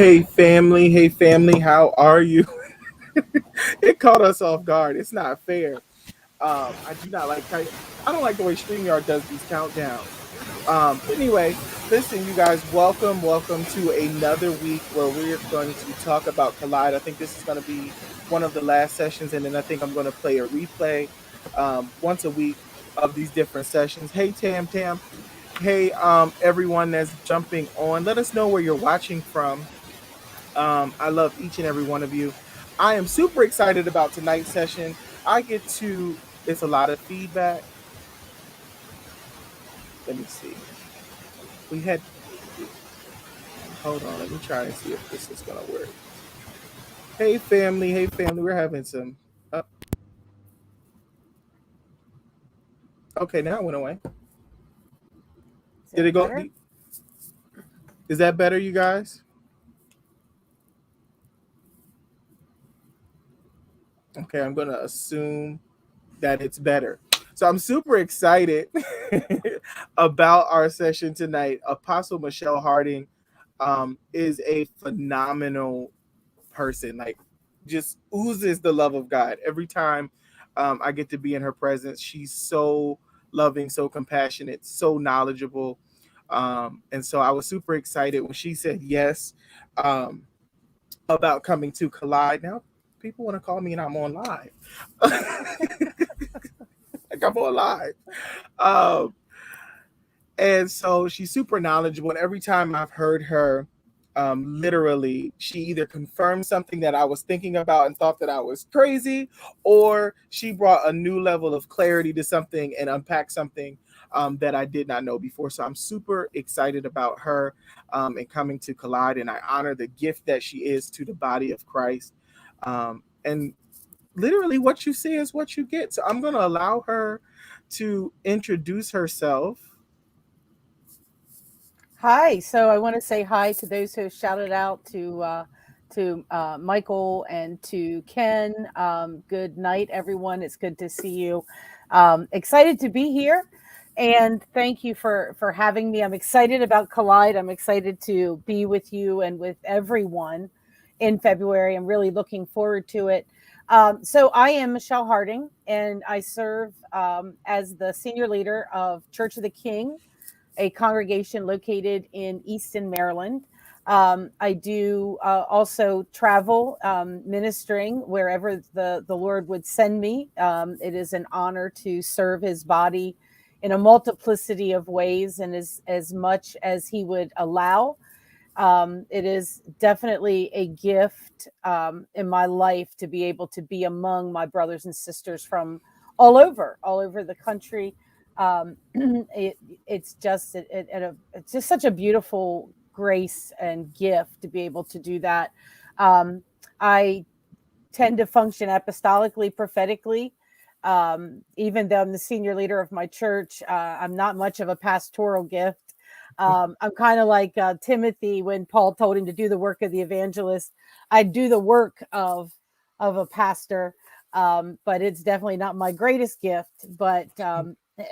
Hey family, how are you? It caught us off guard. It's not fair. I do not like I don't like the way StreamYard does these countdowns. But anyway, listen, you guys, welcome to another week where we're going to talk about Collide. I think this is going to be one of the last sessions, and then I think I'm going to play a replay once a week of these different sessions. Hey Tam. Hey everyone that's jumping on. Let us know where you're watching from. I love each and every one of you. I am super excited about tonight's session. I get to, it's a lot of feedback. Let me see. We had, hold on, let me try and see if this is going to work. Hey family, we're having some, uh, okay, now it went away. Is Did it it go, better? is that better, you guys? Okay, I'm going to assume that it's better. So I'm super excited about our session tonight. Apostle Michelle Harding is a phenomenal person. Like, just oozes the love of God every time I get to be in her presence. She's so loving, so compassionate, so knowledgeable. And so I was super excited when she said yes um, about coming to Collide. Now people want to call me and I'm on live. Like I'm on live. Um, and so she's super knowledgeable. And every time I've heard her, literally, she either confirmed something that I was thinking about and thought that I was crazy, or she brought a new level of clarity to something and unpacked something that I did not know before. So I'm super excited about her and coming to Collide. And I honor the gift that she is to the body of Christ. And literally, what you see is what you get. So I'm going to allow her to introduce herself. Hi. So I want to say hi to those who shouted out to Michael and to Ken. Good night, everyone. It's good to see you. Excited to be here, and thank you for having me. I'm excited about Collide. I'm excited to be with you and with everyone in February. I'm really looking forward to it. So I am Michelle Harding, and I serve as the senior leader of Church of the King, a congregation located in Easton, Maryland. I do also travel ministering wherever the Lord would send me. It is an honor to serve his body in a multiplicity of ways and as much as he would allow. It is definitely a gift in my life to be able to be among my brothers and sisters from all over the country. It, it's just it's just such a beautiful grace and gift to be able to do that. I tend to function apostolically, prophetically. Even though I'm the senior leader of my church, I'm not much of a pastoral gift. I'm kind of like Timothy when Paul told him to do the work of the evangelist. I do the work of a pastor, but it's definitely not my greatest gift. But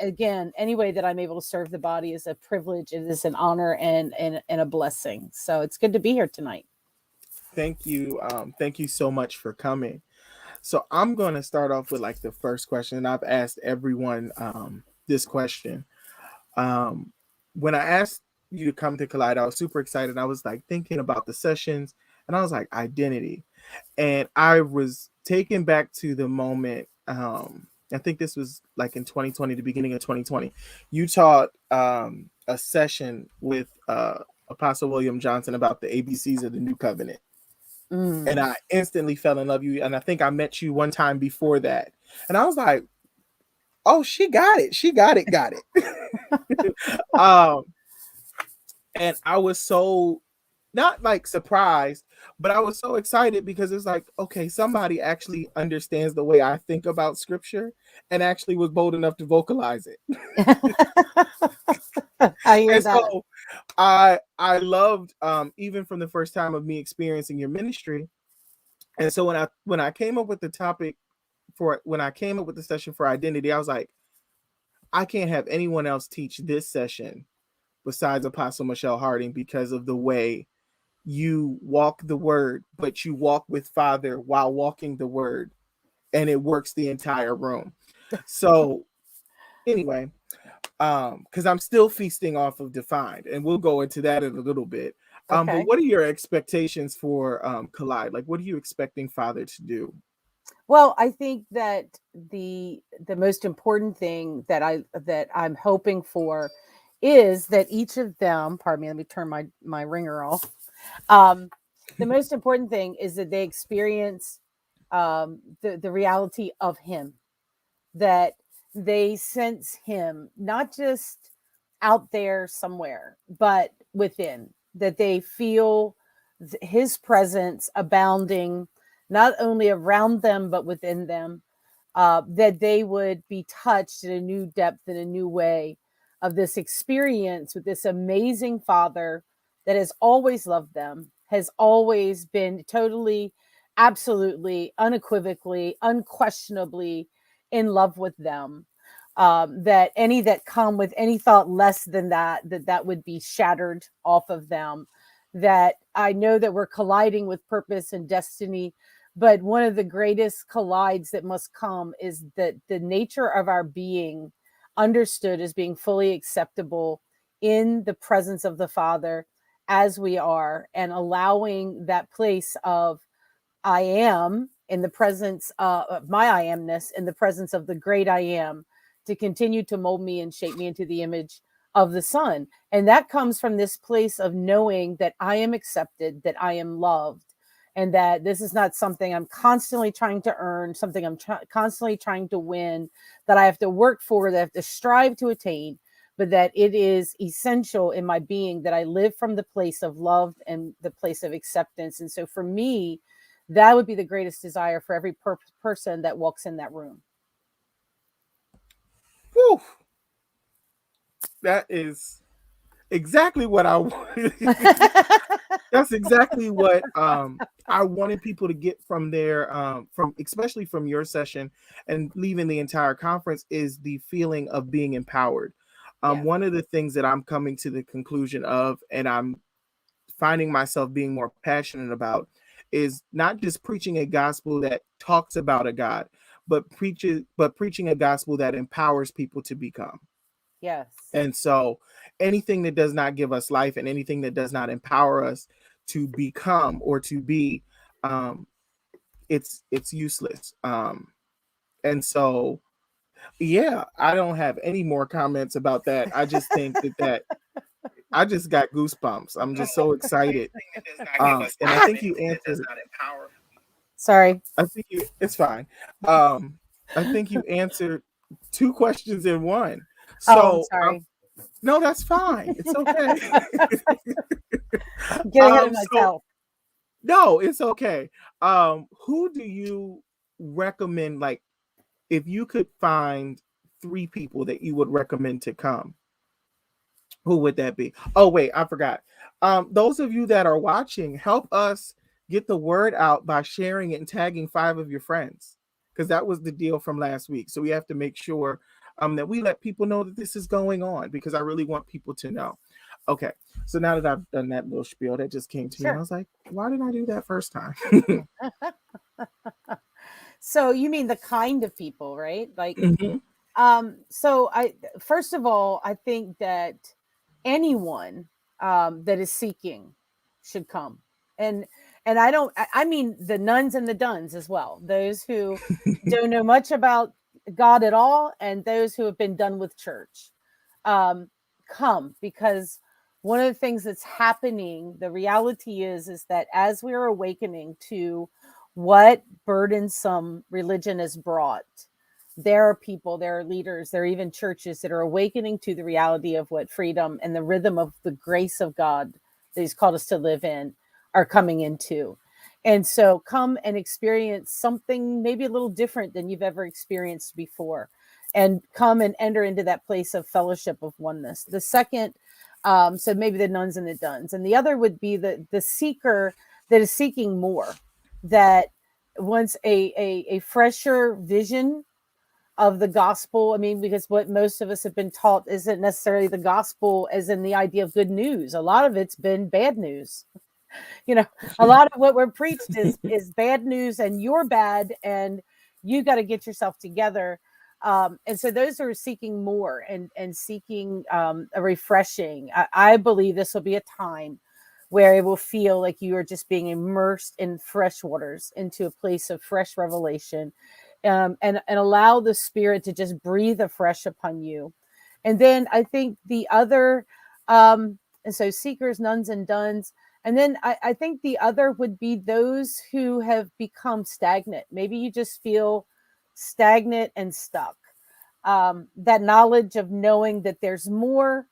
again, any way that I'm able to serve the body is a privilege. It is an honor and a blessing. So it's good to be here tonight. Thank you. Thank you so much for coming. So I'm going to start off with like the first question. And I've asked everyone this question. Um, when I asked you to come to Collide, I was super excited. I was like thinking about the sessions and I was like, identity. And I was taken back to the moment. I think this was like in 2020, the beginning of 2020. You taught a session with Apostle William Johnson about the ABCs of the New Covenant, and Mm. I instantly fell in love with you. And I think I met you one time before that, and I was like, "Oh, she got it! She got it!" um, and I was so not like surprised, but I was so excited because it's like, okay, somebody actually understands the way I think about scripture and actually was bold enough to vocalize it. I hear And that. so I loved even from the first time of me experiencing your ministry. And so when I came up with the topic for when I came up with the session for identity, I was like, I can't have anyone else teach this session besides Apostle Michelle Harding because of the way you walk the word, but you walk with Father while walking the word, and it works the entire room. So anyway, because I'm still feasting off of Defined, and we'll go into that in a little bit. But Okay. what are your expectations for Collide? Like, what are you expecting Father to do? Well, I think that the most important thing that I'm hoping for is that each of them, pardon me, let me turn my ringer off. Um, the most important thing is that they experience the reality of him, that they sense him not just out there somewhere, but within, that they feel his presence abounding not only around them, but within them, that they would be touched in a new depth, in a new way of this experience with this amazing Father that has always loved them, has always been totally, absolutely, unequivocally, unquestionably in love with them. That any that come with any thought less than that would be shattered off of them. That I know that we're colliding with purpose and destiny, but one of the greatest collides that must come is that the nature of our being understood as being fully acceptable in the presence of the Father as we are, and allowing that place of I am in the presence of my I amness, in the presence of the great I am, to continue to mold me and shape me into the image of the Son. And that comes from this place of knowing that I am accepted, that I am loved, and that this is not something I'm constantly trying to earn, something I'm constantly trying to win, that I have to work for, that I have to strive to attain, but that it is essential in my being that I live from the place of love and the place of acceptance. And so for me, that would be the greatest desire for every person that walks in that room. Whew, that is exactly what I wanted. That's exactly what I wanted people to get from their from especially from your session and leaving the entire conference is the feeling of being empowered. Yeah. One of the things that I'm coming to the conclusion of, and I'm finding myself being more passionate about, is not just preaching a gospel that talks about a God, but preaching a gospel that empowers people to become. Yes. And so anything that does not give us life and anything that does not empower us to become or to be, um, it's useless. And so yeah, I don't have any more comments about that. I just think that I just got goosebumps. I'm just so excited. And I think you answered. Sorry. I think you. It's fine. I think you answered two questions in one. Oh, I'm So sorry. no, that's fine. It's okay. Get ahead of So myself. no, it's okay. Who do you recommend? Like, if you could find three people that you would recommend to come, who would that be? Oh, wait, I forgot. Those of you that are watching, help us get the word out by sharing it and tagging 5 of your friends, because that was the deal from last week. So we have to make sure that we let people know that this is going on, because I really want people to know. Okay, so now that I've done that little spiel, that just came to me, and I Sure. was like, why did I do that first time? So you mean the kind of people, right? Like, Mhm. so I first of all, I think that anyone that is seeking should come. And I don't I mean the nuns and the duns as well. Those who don't know much about God at all, and those who have been done with church. Um, come, because one of the things that's happening, the reality is that as we are awakening to what burdensome religion has brought, there are people, there are leaders, there are even churches that are awakening to the reality of what freedom and the rhythm of the grace of God that He's called us to live in are coming into. And so come and experience something maybe a little different than you've ever experienced before. And come and enter into that place of fellowship of oneness. The second, so maybe the nuns and the duns. And the other would be the seeker that is seeking more, that wants a fresher vision of the gospel. I mean, because what most of us have been taught isn't necessarily the gospel as in the idea of good news. A lot of it's been bad news. You know, a lot of what we're preached is bad news, and you're bad, and you got to get yourself together. And so those who are seeking more and seeking a refreshing, I believe this will be a time where it will feel like you are just being immersed in fresh waters into a place of fresh revelation, and allow the Spirit to just breathe afresh upon you. And then I think the other, and so seekers, nuns, and duns. And then I think the other would be those who have become stagnant. Maybe you just feel stagnant and stuck. That knowledge of knowing that there's more,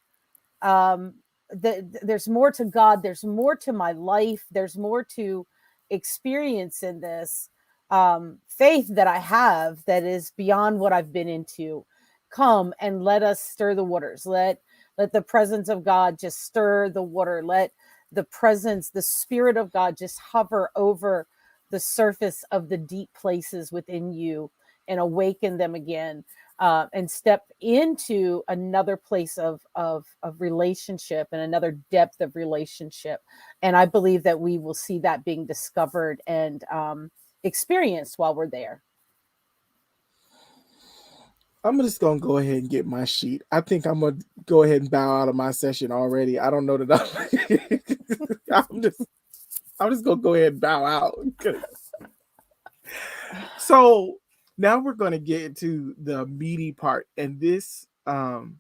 there's more to God, there's more to my life, there's more to experience in this faith that I have that is beyond what I've been into. Come and let us stir the waters. Let the presence of God just stir the water. Let the presence, the Spirit of God just hover over the surface of the deep places within you and awaken them again, and step into another place of relationship and another depth of relationship. And I believe that we will see that being discovered and experienced while we're there. I'm just gonna go ahead and get my sheet. I think I'm gonna go ahead and bow out of my session already. I don't know that I'm just gonna go ahead and bow out. So now we're gonna get into the meaty part, and this and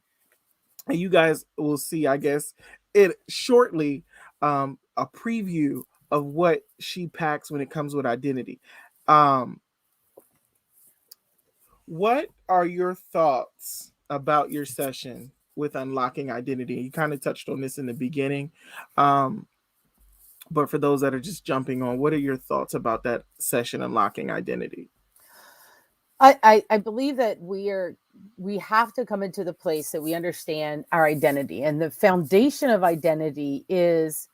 you guys will see, I guess, it shortly, a preview of what she packs when it comes with identity. Um, what are your thoughts about your session with unlocking identity? You kind of touched on this in the beginning, um, but for those that are just jumping on, what are your thoughts about that session, unlocking identity? I believe that we have to come into the place that we understand our identity, and the foundation of identity is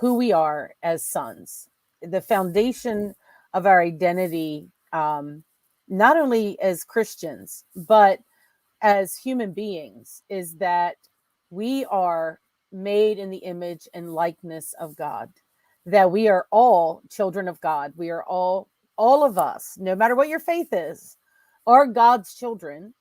who we are as sons. The foundation of our identity, not only as Christians but as human beings, is that we are made in the image and likeness of God. That we are all children of God. We are all of us, no matter what your faith is, are God's children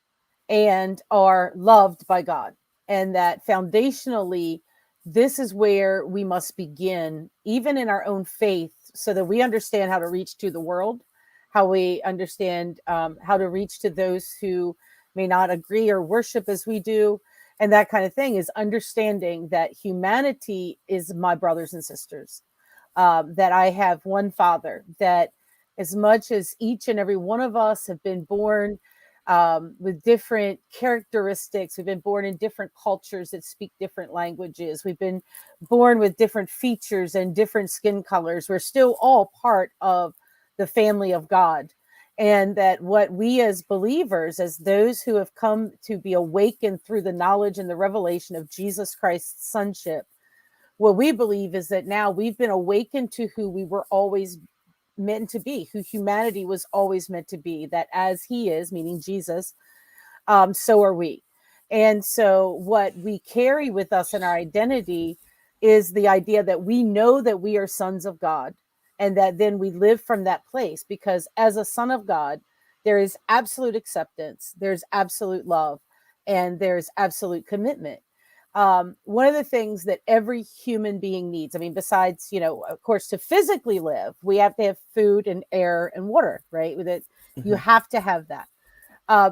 and are loved by God. And that foundationally, this is where we must begin, even in our own faith, so that we understand how to reach to the world, how we understand how to reach to those who may not agree or worship as we do. And that kind of thing is understanding that humanity is my brothers and sisters, that I have one Father, that as much as each and every one of us have been born with different characteristics, we've been born in different cultures that speak different languages, we've been born with different features and different skin colors, we're still all part of the family of God. And that what we as believers, as those who have come to be awakened through the knowledge and the revelation of Jesus Christ's sonship, what we believe is that now we've been awakened to who we were always meant to be, who humanity was always meant to be, that as he is, meaning Jesus, so are we. And so what we carry with us in our identity is the idea that we know that we are sons of God, and that then we live from that place, because as a son of God, there is absolute acceptance, there's absolute love, and there's absolute commitment. One of the things that every human being needs, I mean, besides, of course, to physically live, we have to have food and air and water, right? That you Mhm. have to have that.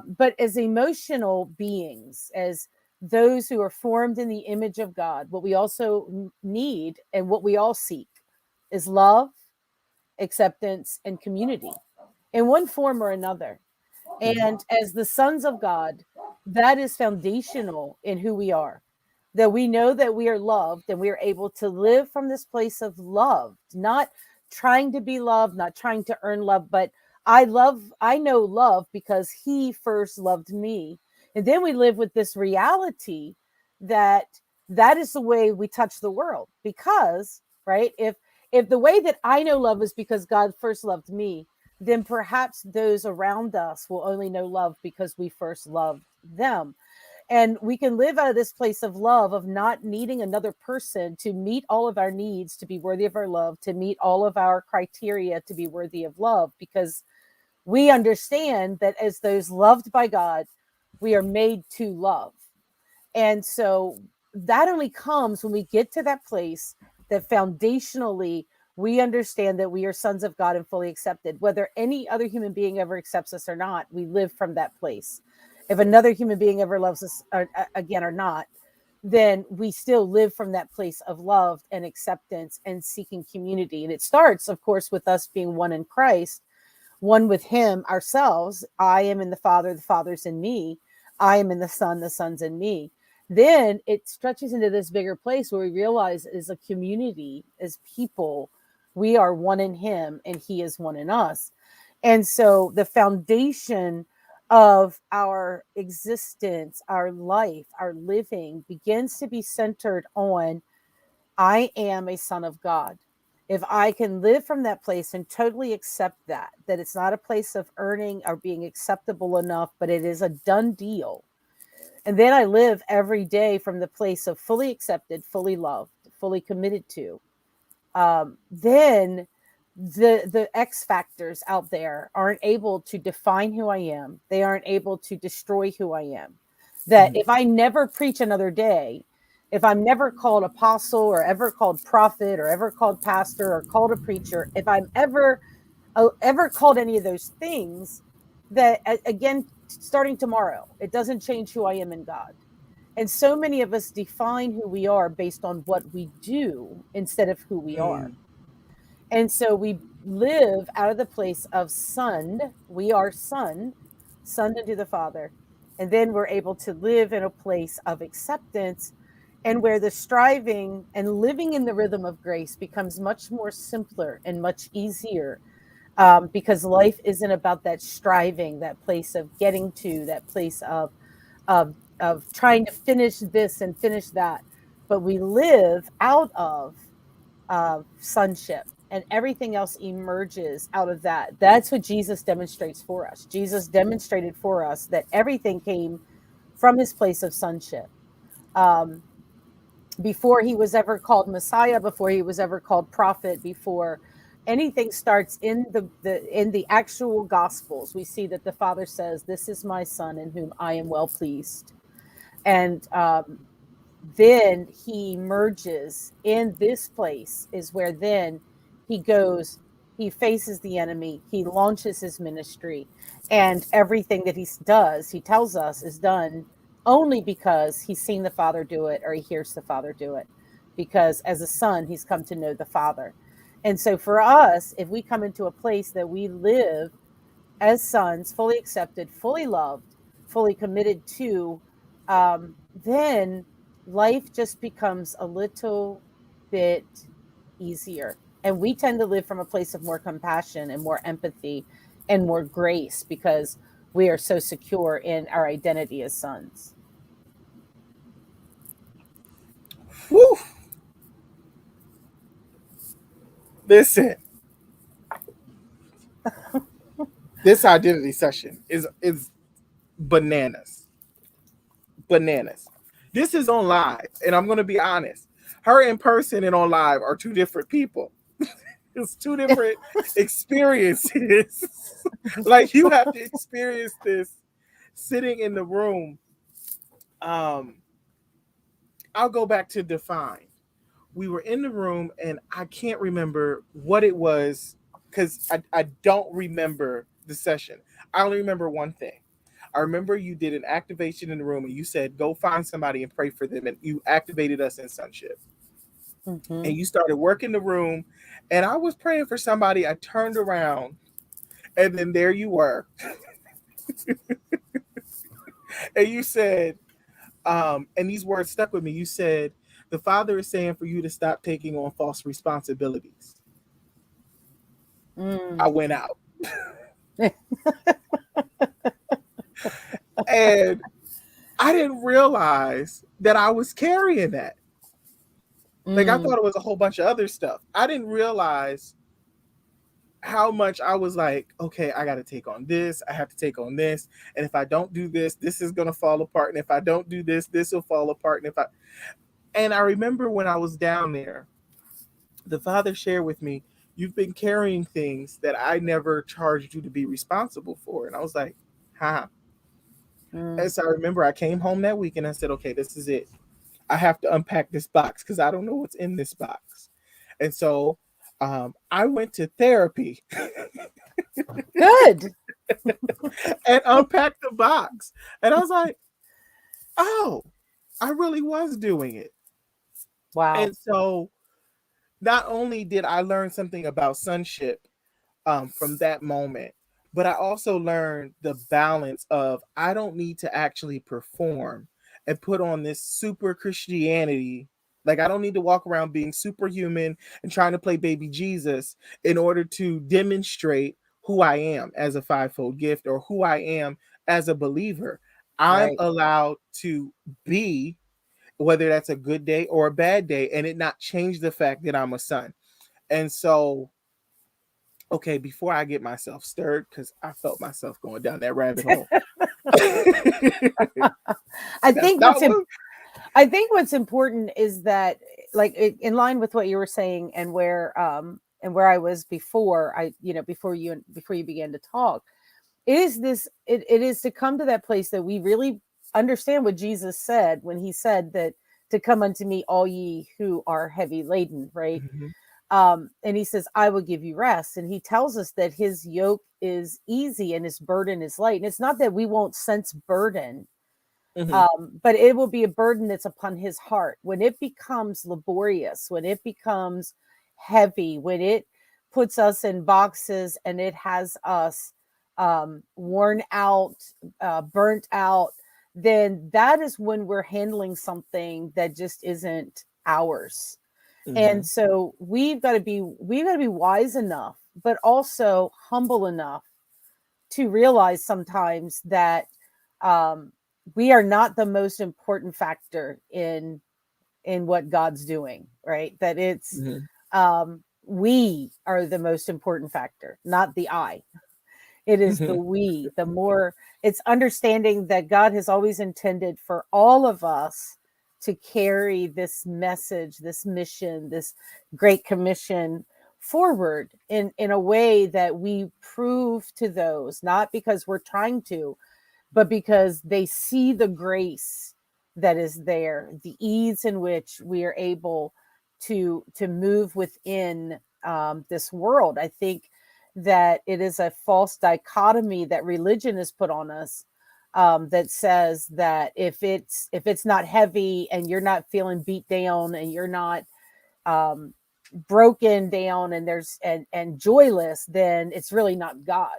But as emotional beings, as those who are formed in the image of God, what we also need and what we all seek is love, acceptance, and community in one form or another. Mhm. And as the sons of God, that is foundational in who we are. That we know that we are loved and we are able to live from this place of love, not trying to be loved, not trying to earn love, but I know love because he first loved me. And then we live with this reality that that is the way we touch the world. Because, right, if the way that I know love is because God first loved me, then perhaps those around us will only know love because we first loved them. And we can live out of this place of love, of not needing another person to meet all of our needs, to be worthy of our love, to meet all of our criteria to be worthy of love, because we understand that as those loved by God, we are made to love. And so that only comes when we get to that place that foundationally we understand that we are sons of God and fully accepted. Whether any other human being ever accepts us or not, we live from that place. If another human being ever loves us again or not, then we still live from that place of love and acceptance and seeking community. And it starts, of course, with us being one in Christ, one with him ourselves. I am in the Father's in me. I am in the Son's in me. Then it stretches into this bigger place where we realize as a community, as people, we are one in him and he is one in us. And so the foundation of our existence, our life, our living begins to be centered on I am a son of God. If I can live from that place and totally accept that, that it's not a place of earning or being acceptable enough, but it is a done deal. And then I live every day from the place of fully accepted, fully loved, fully committed to. Then the X factors out there aren't able to define who I am. They aren't able to destroy who I am. That if I never preach another day, if I'm never called apostle or ever called prophet or ever called pastor or called a preacher, if I'm ever called any of those things, that again, starting tomorrow, it doesn't change who I am in God. And so many of us define who we are based on what we do instead of who we are. Mm. And so we live out of the place of son. We are son unto the Father. And then we're able to live in a place of acceptance and where the striving and living in the rhythm of grace becomes much more simpler and much easier, because life isn't about that striving, that place of getting to, that place of trying to finish this and finish that. But we live out of sonship, and everything else emerges out of that. That's what Jesus demonstrates for us. Jesus demonstrated for us that everything came from his place of sonship. Um, Before he was ever called Messiah, before he was ever called prophet, before anything starts in the actual Gospels, we see that the Father says, "This is my Son, in whom I am well pleased." And then he merges in this place is where then he goes, he faces the enemy, he launches his ministry, and everything that he does, he tells us, is done only because he's seen the Father do it or he hears the Father do it, because as a son he's come to know the Father. And so for us, if we come into a place that we live as sons, fully accepted, fully loved, fully committed to, then life just becomes a little bit easier. And we tend to live from a place of more compassion and more empathy and more grace because we are so secure in our identity as sons. Whew. Listen, this identity session is bananas. Bananas. This is on live, and I'm gonna be honest. Her in person and on live are two different people. It's two different experiences. Like you have to experience this sitting in the room. Um, I'll go back to define. We were in the room, and I can't remember what it was because I don't remember the session. I only remember one thing. I remember you did an activation in the room and you said, go find somebody and pray for them. And you activated us in sonship. Mm-hmm. And you started working the room. And I was praying for somebody. I turned around and then there you were. And you said, and these words stuck with me. You said, the Father is saying for you to stop taking on false responsibilities. I Mm. went out. And I didn't realize that I was carrying that. Like I Mm. thought it was a whole bunch of other stuff. I didn't realize how much I was like, okay, I got to take on this. I have to take on this. And if I don't do this, this is going to fall apart. And if I don't do this, this will fall apart. And I remember when I was down there, the Father shared with me, you've been carrying things that I never charged you to be responsible for. And I was like, huh. Mm, And so I remember I came home that week and I said, okay, this is it. I have to unpack this box because I don't know what's in this box. And so I went to therapy good. and unpacked the box. And I was like, oh, I really was doing it. Wow. And so not only did I learn something about sonship from that moment, but I also learned the balance of I don't need to actually perform and put on this super Christianity. Like, I don't need to walk around being superhuman and trying to play baby Jesus in order to demonstrate who I am as a fivefold gift or who I am as a believer. I'm Right. allowed to be, whether that's a good day or a bad day, and it not change the fact that I'm a son. And so, okay, before I get myself stirred, because I felt myself going down that rabbit hole. I That's think not what. I think what's important is that, like, in line with what you were saying, and where I was before before you began to talk, it is to come to that place that we really understand what Jesus said when he said that to come unto me, all ye who are heavy laden, right? Mhm, And he says, I will give you rest. And he tells us that his yoke is easy and his burden is light. And it's not that we won't sense burden, mhm, but it will be a burden that's upon his heart. When it becomes laborious, when it becomes heavy, when it puts us in boxes and it has us worn out, burnt out, then that is when we're handling something that just isn't ours. And mhm, so we've got to be wise enough, but also humble enough to realize sometimes that um, we are not the most important factor in what God's doing, right? That it's mhm, we are the most important factor, not the I. It is the mhm, we. The more it's understanding that God has always intended for all of us to carry this message, this mission, this great commission forward in a way that we prove to those, not because we're trying to, but because they see the grace that is there, the ease in which we are able to move within this world. I think that it is a false dichotomy that religion has put on us, that says that if it's not heavy and you're not feeling beat down and you're not um, broken down and and joyless, then it's really not God.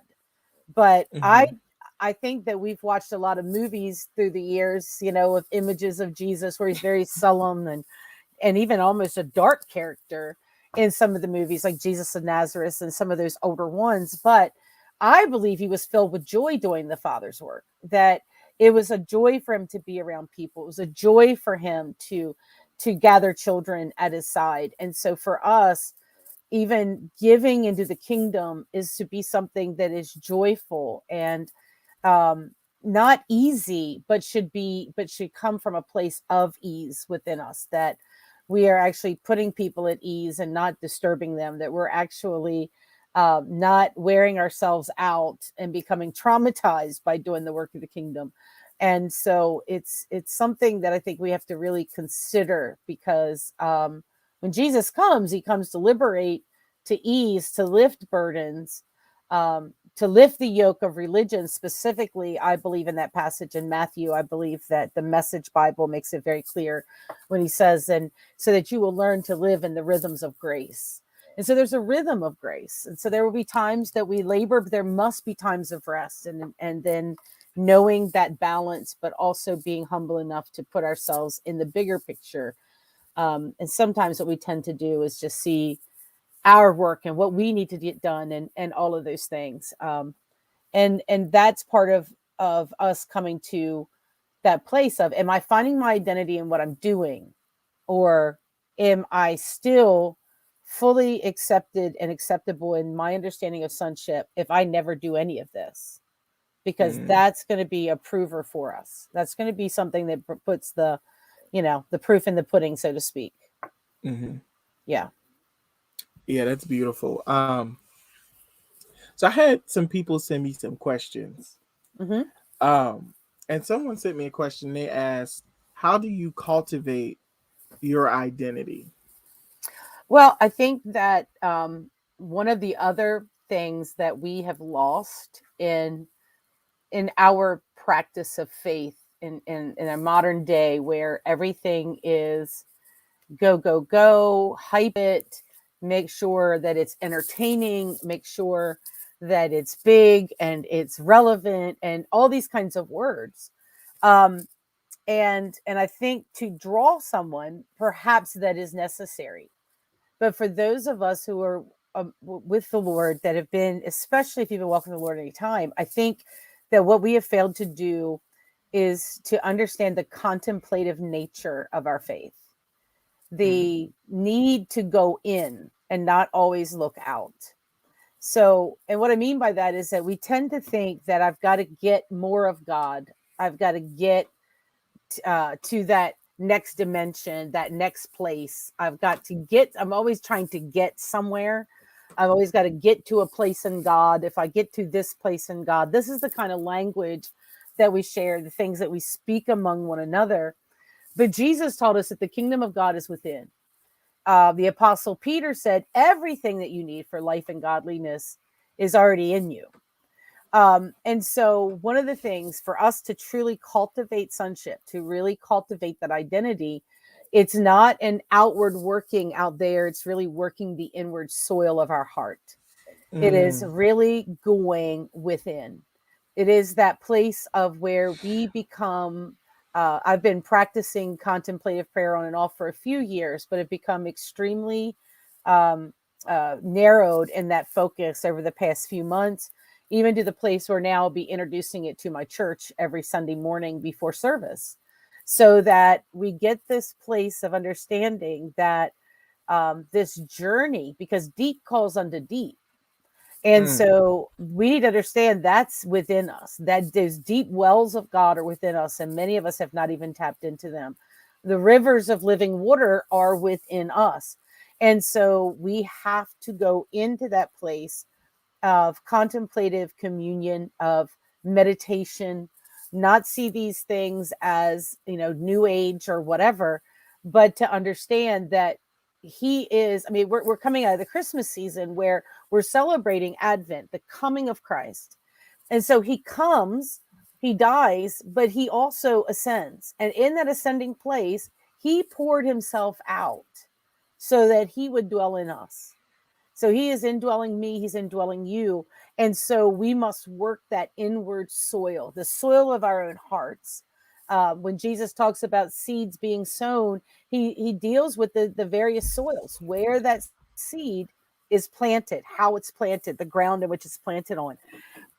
But mhm, I think that we've watched a lot of movies through the years, you know, of images of Jesus where he's very solemn and even almost a dark character in some of the movies, like Jesus of Nazareth and some of those older ones. But I believe he was filled with joy doing the Father's work, that it was a joy for him to be around people. It was a joy for him to gather children at his side. And so for us, even giving into the kingdom is to be something that is joyful and um, not easy, but should come from a place of ease within us, that we are actually putting people at ease and not disturbing them, that we're actually not wearing ourselves out and becoming traumatized by doing the work of the kingdom. And so it's something that I think we have to really consider, because when Jesus comes, he comes to liberate, to ease, to lift burdens, to lift the yoke of religion. Specifically, I believe in that passage in Matthew. I believe that the Message Bible makes it very clear when he says, and so that you will learn to live in the rhythms of grace. And so there's a rhythm of grace. And so there will be times that we labor, but there must be times of rest. And then knowing that balance, but also being humble enough to put ourselves in the bigger picture. And sometimes what we tend to do is just see our work and what we need to get done, and all of those things. And that's part of us coming to that place of, am I finding my identity in what I'm doing, or am I still fully accepted and acceptable in my understanding of sonship if I never do any of this, because Mm, that's going to be a prover for us. That's going to be something that puts the, the proof in the pudding, so to speak. mm-hmm. Yeah. Yeah, that's beautiful. So I had some people send me some questions. Hmm. Um, and someone sent me a question. They asked, "How do you cultivate your identity?" Well, I think that one of the other things that we have lost in our practice of faith in a modern day, where everything is go, go, go, hype it, make sure that it's entertaining, make sure that it's big and it's relevant, and all these kinds of words. Um, and I think to draw someone, perhaps that is necessary. But for those of us who are with the Lord, that have been, especially if you've been walking with the Lord any time, I think that what we have failed to do is to understand the contemplative nature of our faith, Mm, the need to go in and not always look out. So, and what I mean by that is that we tend to think that I've got to get more of God. I've got to get to that next dimension, that next place. I've got to get, I'm always trying to get somewhere. I've always got to get to a place in God. If I get to this place in God, this is the kind of language that we share, the things that we speak among one another. But Jesus taught us that the kingdom of God is within. The apostle Peter said, everything that you need for life and godliness is already in you. And so, one of the things for us to truly cultivate sonship, to really cultivate that identity, it's not an outward working out there, it's really working the inward soil of our heart. It is mm, really going within. It is that place of where we become. I've been practicing contemplative prayer on and off for a few years, but have become extremely um, narrowed in that focus over the past few months, even to the place where now I'll be introducing it to my church every Sunday morning before service, so that we get this place of understanding that this journey, because deep calls unto deep, and mm, so we need to understand that's within us, that those deep wells of God are within us, and many of us have not even tapped into them. The rivers of living water are within us. And so we have to go into that place of contemplative communion, of meditation, not see these things as, new age or whatever, but to understand that he is, I mean, we're coming out of the Christmas season where we're celebrating Advent, the coming of Christ. And so he comes, he dies, but he also ascends. And in that ascending place, he poured himself out so that he would dwell in us. So he is indwelling me, he's indwelling you. And so we must work that inward soil, the soil of our own hearts. When Jesus talks about seeds being sown, he deals with the various soils, where that seed is planted, how it's planted, the ground in which it's planted on.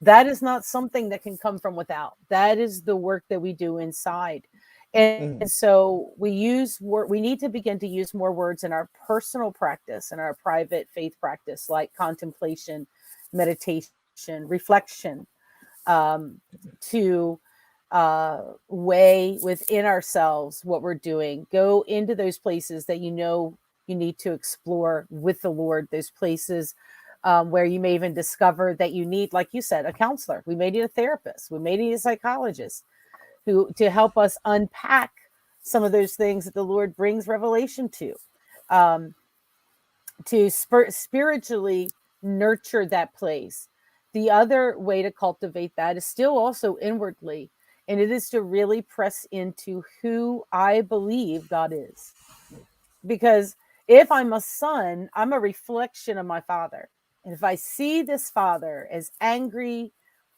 That is not something that can come from without. That is the work that we do inside. And mm, so we need to begin to use more words in our personal practice and our private faith practice, like contemplation, meditation, reflection, um, to weigh within ourselves what we're doing. Go into those places that you need to explore with the Lord, those places where you may even discover that you need, like you said, a counselor. We may need a therapist. We may need a psychologist who to help us unpack some of those things that the Lord brings revelation um, to spiritually nurture that place. The other way to cultivate that is still also inwardly, and it is to really press into who I believe God is. Because if I'm a son, I'm a reflection of my father. And if I see this father as angry,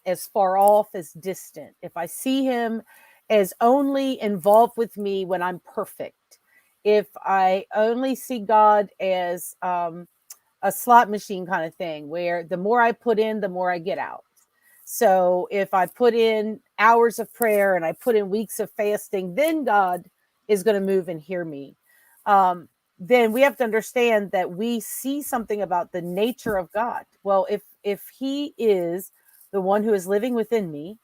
as far off, as distant, if I see him as only involved with me when I'm perfect, if I only see God as a slot machine kind of thing, where the more I put in, the more I get out. So if I put in hours of prayer and I put in weeks of fasting, then God is going to move and hear me. Um, then we have to understand that we see something about the nature of God. Well, if he is the one who is living within me,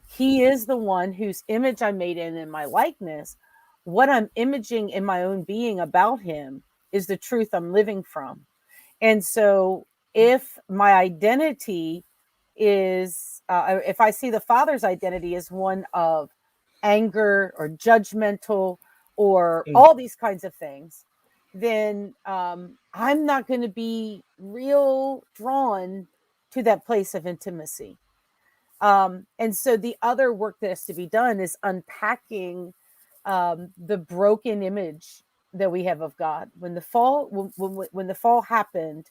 he is the one whose image I made in my likeness. What I'm imaging in my own being about him is the truth I'm living from. And so if my identity is, if I see the Father's identity as one of anger or judgmental or Mm. all these kinds of things, then I'm not going to be real drawn to that place of intimacy. And so the other work that has to be done is unpacking the broken image that we have of God. When the fall, when the fall happened,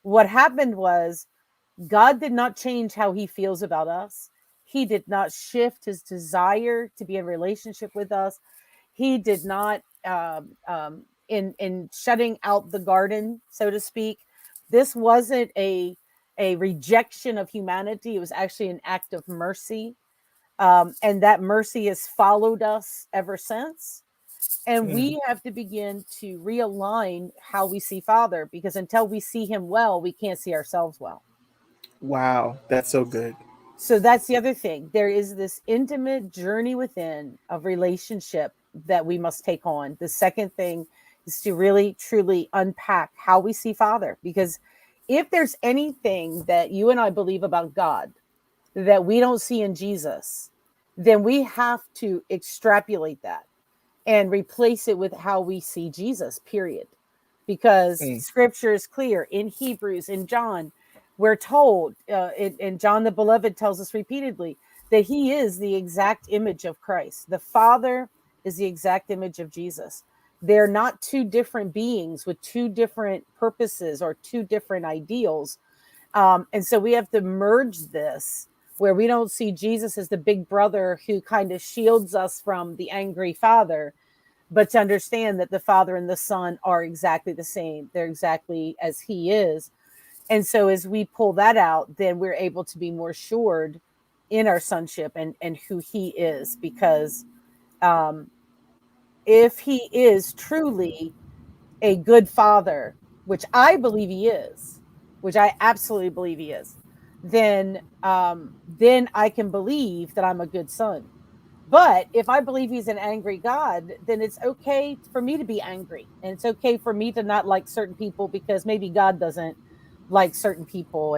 what happened was God did not change how he feels about us. He did not shift his desire to be in relationship with us. He did not, in shutting out the garden, so to speak. This wasn't a rejection of humanity. It was actually an act of mercy, and that mercy has followed us ever since. And Mm. we have to begin to realign how we see Father, because until we see him well, we can't see ourselves well. Wow, that's so good. So that's the other thing. There is this intimate journey within of relationship that we must take on. The second thing is to really truly unpack how we see Father, because if there's anything that you and I believe about God that we don't see in Jesus, then we have to extrapolate that and replace it with how we see Jesus, period. Because Mm. scripture is clear in Hebrews, in John, we're told, and John the Beloved tells us repeatedly, that he is the exact image of Christ. The Father is the exact image of Jesus. They're not two different beings with two different purposes or two different ideals. And so we have to merge this where we don't see Jesus as the big brother who kind of shields us from the angry father, but to understand that the Father and the Son are exactly the same. They're exactly as he is. And so as we pull that out, then we're able to be more assured in our sonship and who he is. Because um, if he is truly a good father, which I believe he is, which I absolutely believe he is, then I can believe that I'm a good son. But if I believe he's an angry God, then it's okay for me to be angry. And it's okay for me to not like certain people because maybe God doesn't like certain people.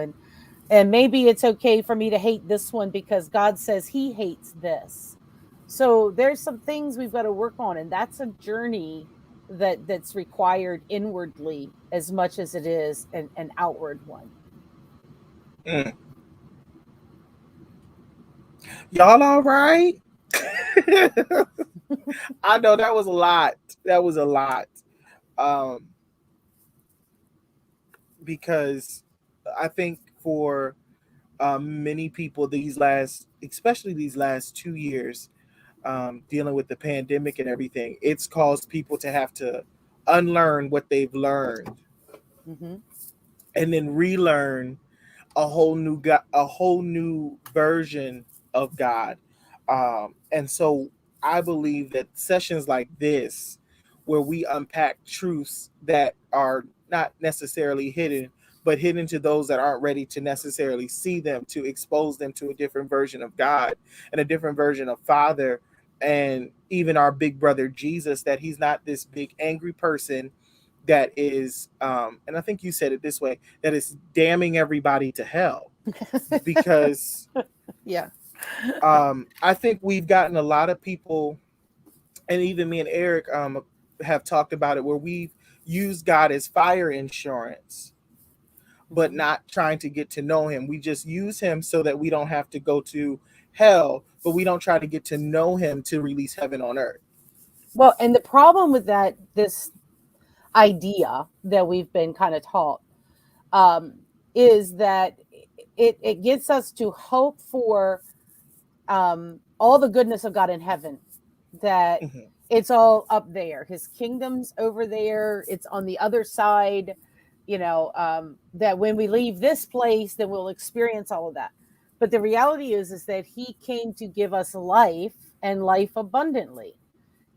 And maybe it's okay for me to hate this one because God says he hates this. So there's some things we've got to work on, and that's a journey that's required inwardly as much as it is an outward one. Mm. Y'all all right? I know that was a lot. That was a lot. Um, because I think for many people, especially these last 2 years, dealing with the pandemic and everything, it's caused people to have to unlearn what they've learned Mm-hmm. and then relearn a whole new version of God. And so I believe that sessions like this, where we unpack truths that are not necessarily hidden, but hidden to those that aren't ready to necessarily see them, to expose them to a different version of God and a different version of Father, and even our big brother Jesus, that he's not this big angry person that is, and I think you said it this way, that is damning everybody to hell. Because Yeah. I think we've gotten a lot of people, and even me and Eric have talked about it, where we've used God as fire insurance, but Mm-hmm. not trying to get to know him. We just use him so that we don't have to go to hell, but we don't try to get to know him to release heaven on earth. Well, and the problem with that, this idea that we've been kind of taught, um, is that it gets us to hope for all the goodness of God in heaven, that Mhm. it's all up there. His kingdom's over there. It's on the other side. That when we leave this place, then we'll experience all of that. But the reality is that he came to give us life and life abundantly.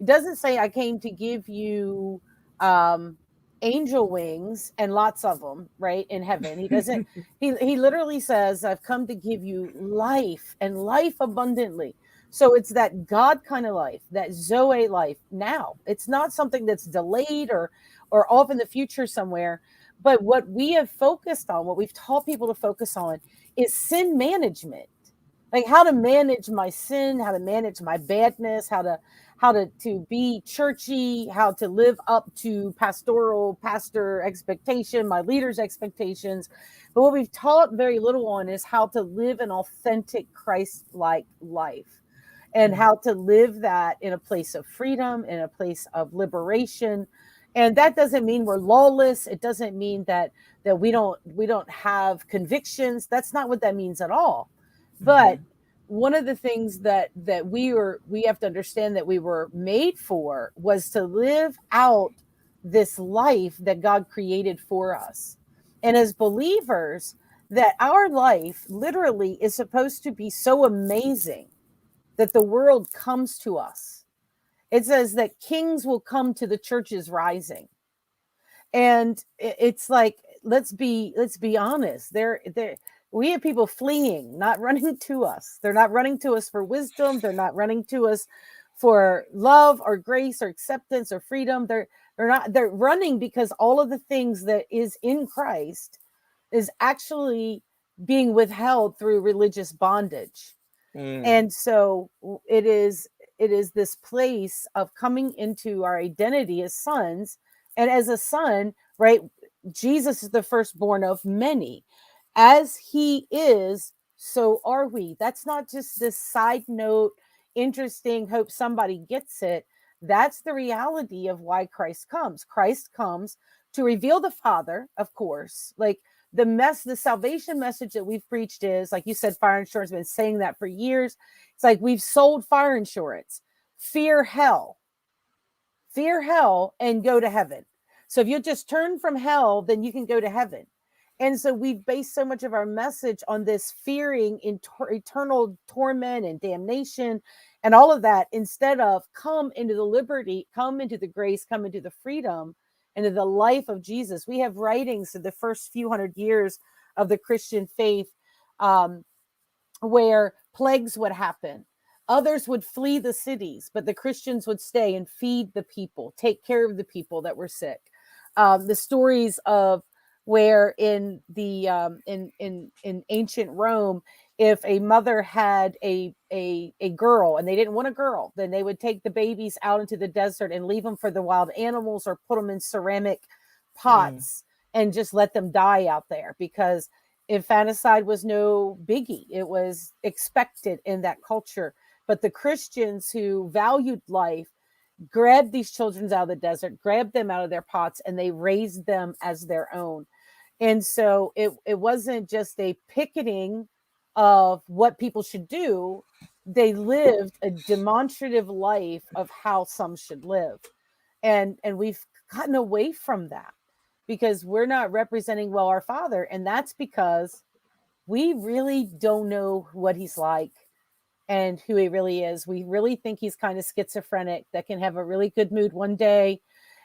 It doesn't say I came to give you um, angel wings and lots of them, right, in heaven. He doesn't, he literally says, I've come to give you life and life abundantly. So it's that God kind of life, that Zoe life now. It's not something that's delayed or off in the future somewhere. But what we have focused on, what we've taught people to focus on, is sin management, like how to manage my sin, how to manage my badness, how to be churchy, how to live up to pastoral pastor expectation, my leader's expectations. But what we've taught very little on is how to live an authentic Christ-like life, and how to live that in a place of freedom, in a place of liberation. And that doesn't mean we're lawless. It doesn't mean that we don't have convictions. That's not what that means at all. But one of the things that we have to understand that we were made for was to live out this life that God created for us. And as believers, that our life literally is supposed to be so amazing that the world comes to us. It says that kings will come to the churches rising. And it's like, let's be honest. There we have people fleeing, not running to us. They're not running to us for wisdom. They're not running to us for love or grace or acceptance or freedom. They're running because all of the things that is in Christ is actually being withheld through religious bondage. Mm. And so it is this place of coming into our identity as sons. And as a son, right, Jesus is the firstborn of many. As he is, so are we. That's not just this side note, interesting, hope somebody gets it. That's the reality of why Christ comes. Christ comes to reveal the Father, of course. Like, the salvation message that we've preached is, like you said, fire insurance, been saying that for years. It's like we've sold fire insurance. Fear hell. Fear hell and go to heaven. So if you just turn from hell, then you can go to heaven. And so we've based so much of our message on this fearing in eternal torment and damnation and all of that, instead of come into the liberty, come into the grace, come into the freedom, into the life of Jesus. We have writings of the first few hundred years of the Christian faith, um, where plagues would happen. Others would flee the cities, but the Christians would stay and feed the people, take care of the people that were sick. The stories of where in the in ancient Rome, if a mother had a girl and they didn't want a girl, then they would take the babies out into the desert and leave them for the wild animals, or put them in ceramic Mm. pots and just let them die out there, because infanticide was no biggie. It was expected in that culture. But the Christians who valued life grabbed these children out of the desert, grabbed them out of their pots, and they raised them as their own. And so it wasn't just a picketing of what people should do. They lived a demonstrative life of how some should live. And we've gotten away from that because we're not representing well our Father. And that's because we really don't know what he's like and who he really is. We really think he's kind of schizophrenic that can have a really good mood one day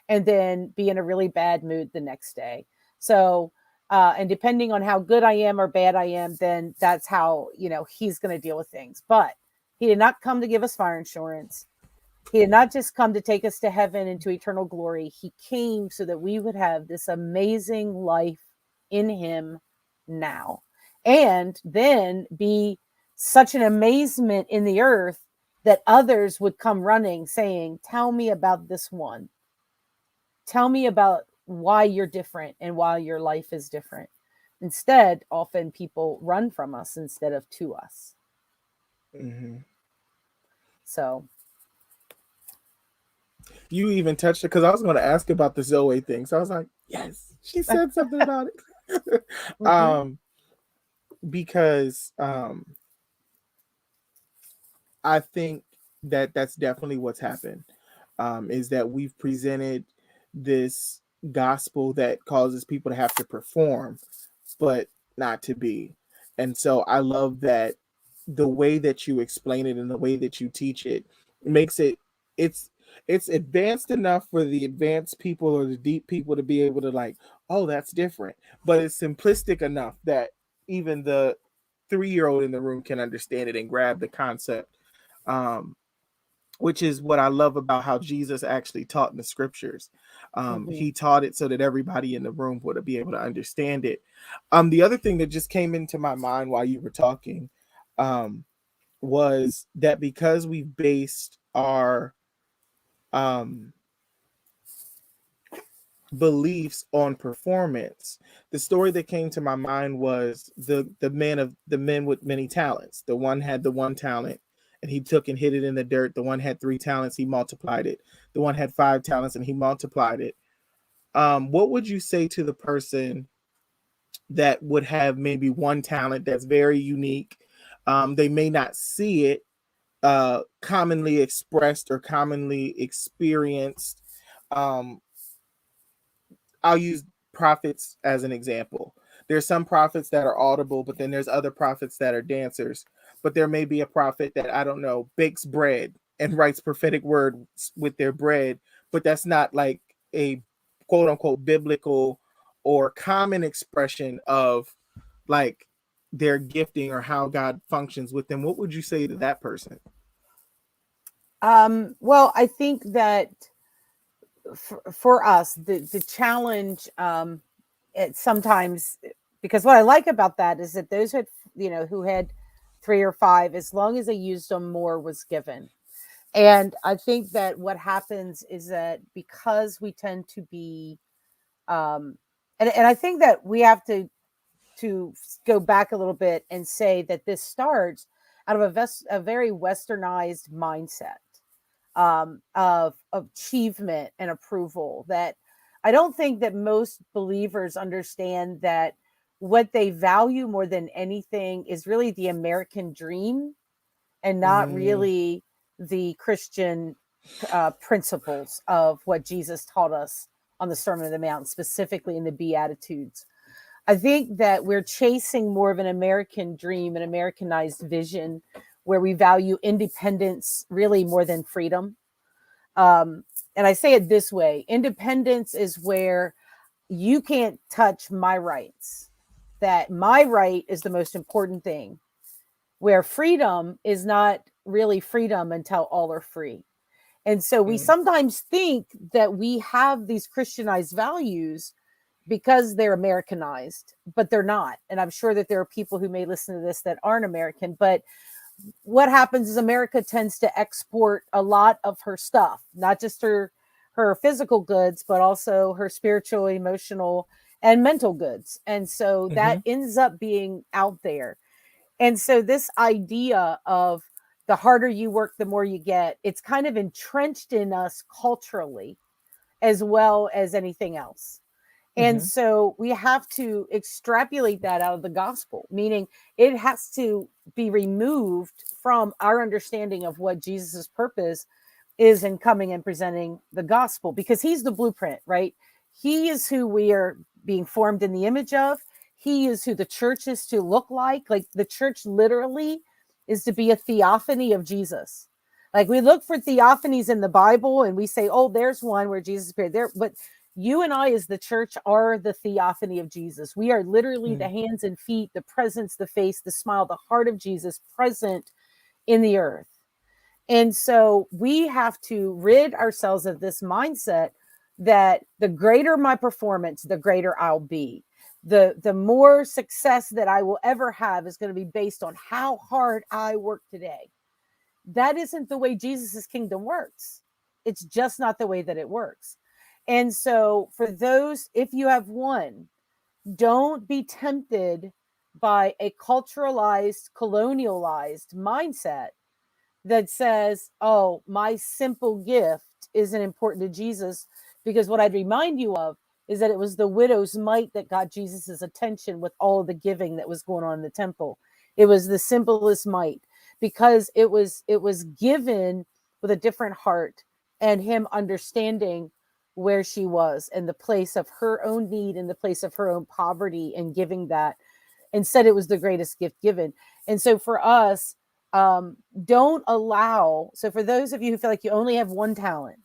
and then be in a really bad mood the next day. So, and depending on how good I am or bad I am, then that's how, he's going to deal with things. But he did not come to give us fire insurance. He did not just come to take us to heaven and to eternal glory. He came so that we would have this amazing life in him now, and then be such an amazement in the earth that others would come running saying, tell me about this one. Tell me about why you're different and why your life is different. Instead, often people run from us instead of to us. Hmm. So, You even touched it because I was going to ask about the Zoe thing. So I was like, yes, she said something about it. mhm, um, because I think that that's definitely what's happened. Is that we've presented this gospel that causes people to have to perform, but not to be. And so I love that the way that you explain it and the way that you teach it makes it it's It's advanced enough for the advanced people or the deep people to be able to like, oh, that's different. But it's simplistic enough that even the 3-year-old in the room can understand it and grab the concept. Um, which is what I love about how Jesus actually taught in the scriptures. Mm-hmm. He taught it so that everybody in the room would be able to understand it. The other thing that just came into my mind while you were talking um, was that because we've based our um, beliefs on performance, the story that came to my mind was the men with many talents. The one had the one talent and he took and hid it in the dirt. The one had 3 talents, he multiplied it. The one had 5 talents and he multiplied it. What would you say to the person that would have maybe one talent that's very unique? They may not see it commonly expressed or commonly experienced. um, I'll use prophets as an example. There's some prophets that are audible, but then there's other prophets that are dancers. But there may be a prophet that, I don't know, bakes bread and writes prophetic words with their bread, but that's not like a quote unquote biblical or common expression of like their gifting or how God functions with them. What would you say to that person? Well, I think that for us, the challenge, it sometimes, because what I like about that is that those who had 3 or 5, as long as they used them, more was given. And I think that what happens is that because we tend to be, um, and I think that we have to go back a little bit and say that this starts out of a very westernized mindset, of achievement and approval. That I don't think that most believers understand that what they value more than anything is really the American dream and not Mm, really the Christian principles of what Jesus taught us on the Sermon on the Mount, specifically in the Beatitudes. I think that we're chasing more of an American dream, an Americanized vision, where we value independence really more than freedom. Um, and I say it this way: independence is where you can't touch my rights, that my right is the most important thing, where freedom is not really freedom until all are free. And so we mm, sometimes think that we have these Christianized values because they're Americanized, but they're not. And I'm sure that there are people who may listen to this that aren't American, but what happens is America tends to export a lot of her stuff, not just her physical goods, but also her spiritual, emotional, and mental goods. And so that mm-hmm, ends up being out there. And so this idea of the harder you work, the more you get, it's kind of entrenched in us culturally as well as anything else. And mm-hmm, so we have to extrapolate that out of the gospel, meaning it has to be removed from our understanding of what Jesus's purpose is in coming and presenting the gospel, because he's the blueprint, right? He is who we are being formed in the image of. He is who the church is to look like. Like the church literally is to be a theophany of Jesus. Like we look for theophanies in the Bible and we say, oh, there's one where Jesus appeared there. But you and I, as the church, are the theophany of Jesus. We are literally the mm, hands and feet, the presence, the face, the smile, the heart of Jesus present in the earth. And so we have to rid ourselves of this mindset that the greater my performance, the greater I'll be. The more success that I will ever have is going to be based on how hard I work today. That isn't the way Jesus's kingdom works. It's just not the way that it works. And so for those, if you have one, don't be tempted by a culturalized, colonialized mindset that says, oh, my simple gift isn't important to Jesus. Because what I'd remind you of is that it was the widow's mite that got Jesus's attention with all of the giving that was going on in the temple. It was the simplest mite because it was given with a different heart and him understanding where she was and the place of her own need and the place of her own poverty and giving that, and said it was the greatest gift given. And so for us, Don't allow. So for those of you who feel like you only have one talent,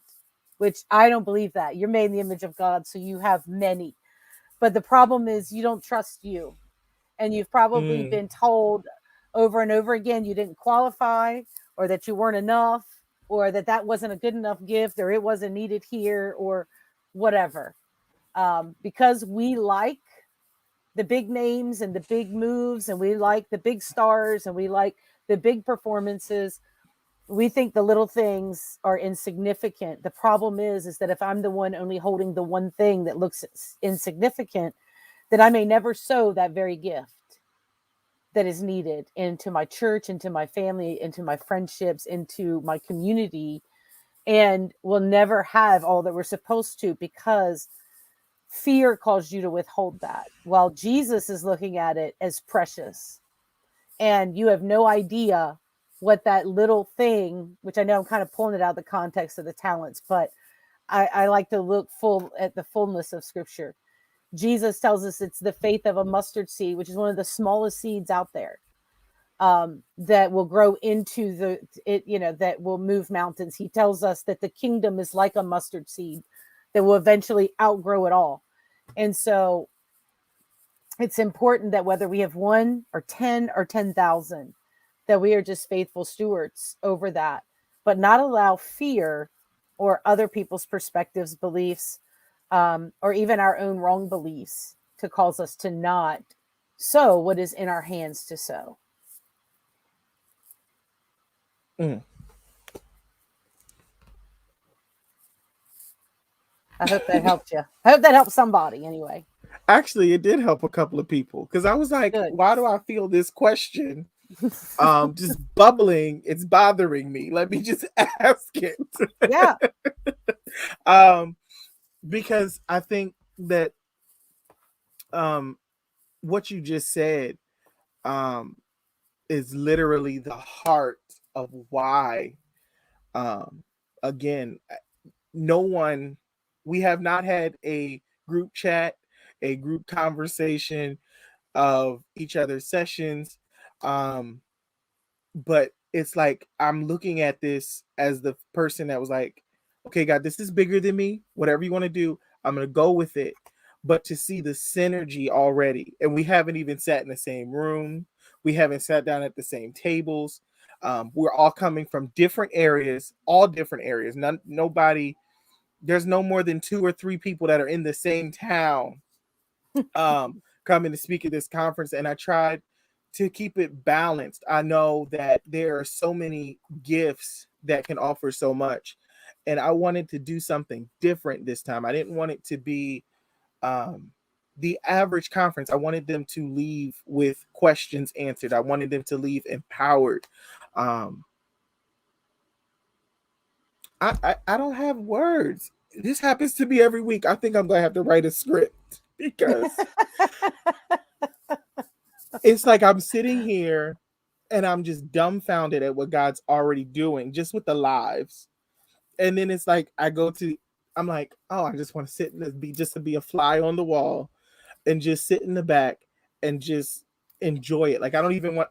which I don't believe that, you're made in the image of God, so you have many. But the problem is you don't trust you, and you've probably Mm, been told over and over again you didn't qualify, or that you weren't enough, or that that wasn't a good enough gift, or it wasn't needed here, or whatever. Because we like the big names and the big moves, and we like the big stars, and we like the big performances, we think the little things are insignificant. The problem is that if I'm the one only holding the one thing that looks insignificant, then I may never sow that very gift that is needed into my church, into my family, into my friendships, into my community, and will never have all that we're supposed to, because fear caused you to withhold that, while Jesus is looking at it as precious. And you have no idea what that little thing, which I know I'm kind of pulling it out of the context of the talents, but I like to look full at the fullness of scripture. Jesus tells us it's the faith of a mustard seed, which is one of the smallest seeds out there, that will grow into that will move mountains. He tells us that the kingdom is like a mustard seed that will eventually outgrow it all. And so it's important that whether we have 1 or 10 or 10,000, that we are just faithful stewards over that, but not allow fear or other people's perspectives, beliefs, or even our own wrong beliefs to cause us to not sow what is in our hands to sow. mm. I hope that helped you. I hope that helped somebody anyway. Actually, it did help a couple of people because I was like, Good. why do I feel this question just bubbling? It's bothering me. Let me just ask it. Yeah. um, because I think that what you just said um, is literally the heart of why, um, again, no one, we have not had a group chat, a group conversation of each other's sessions. Um, but it's like I'm looking at this as the person that was like, okay, God, this is bigger than me. Whatever you want to do, I'm going to go with it. But to see the synergy already, and we haven't even sat in the same room, we haven't sat down at the same tables. We're all coming from different areas, all different areas. Nobody, there's no more than 2 or 3 people that are in the same town coming to speak at this conference, and I tried to keep it balanced. I know that there are so many gifts that can offer so much, and I wanted to do something different this time. I didn't want it to be um, the average conference. I wanted them to leave with questions answered. I wanted them to leave empowered. Um, I don't have words. This happens to me every week. I think I'm gonna have to write a script because it's like I'm sitting here and I'm just dumbfounded at what God's already doing just with the lives. And then it's like I'm like, oh, I just want to sit and be just to be a fly on the wall and just sit in the back and just enjoy it. Like I don't even want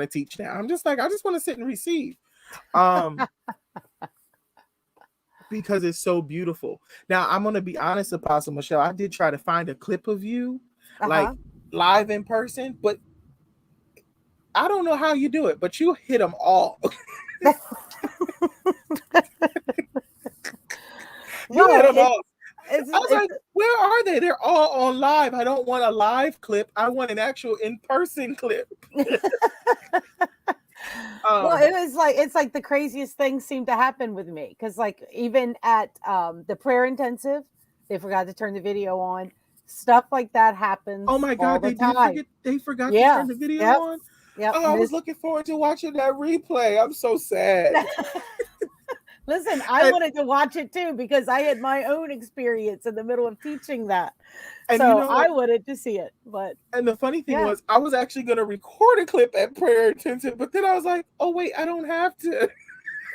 to teach now. I'm just like, I just want to sit and receive. Um, because it's so beautiful. Now I'm gonna be honest, Apostle Michelle. I did try to find a clip of you, like Uh-huh. live in person, but I don't know how you do it, but you hit them all. You Well, hit them all. I was it's like, where are they? They're all on live. I don't want a live clip. I want an actual in-person clip. well, Um, it was like it's like the craziest things seem to happen with me, because like even at the prayer intensive, they forgot to turn the video on. Stuff like that oh happens my all God, the they did time. forget. They forgot to Yeah. turn the video Yep. on. Yep. Oh, I was looking forward to watching that replay. I'm so sad. Listen, I And wanted to watch it too because I had my own experience in the middle of teaching that. and you So know I what? wanted to see it. But And the funny thing yeah. was, I was actually going to record a clip at prayer intensive, but then I was like, oh wait, I don't have to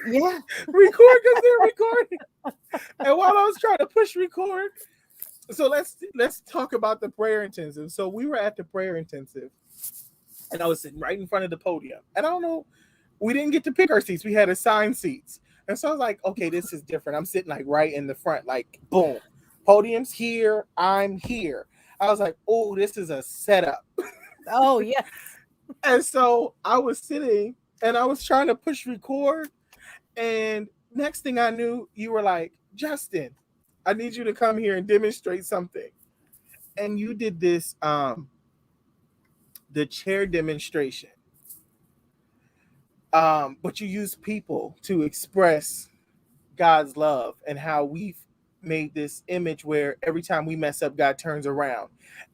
Yeah. record because they're recording. And while I was trying to push record, so let's talk about the prayer intensive. So we were at the prayer intensive, and I was sitting right in front of the podium. And I don't know, we didn't get to pick our seats. We had assigned seats. And so I was like, okay, this is different. I'm sitting like right in the front, like boom, podium's here, I'm here. I was like, oh, this is a setup. Oh, yes. And so I was sitting and I was trying to push record. And next thing I knew, you were like, Justin, I need you to come here and demonstrate something. And you did this, the chair demonstration. But you use people to express God's love and how we've made this image where every time we mess up, God turns around.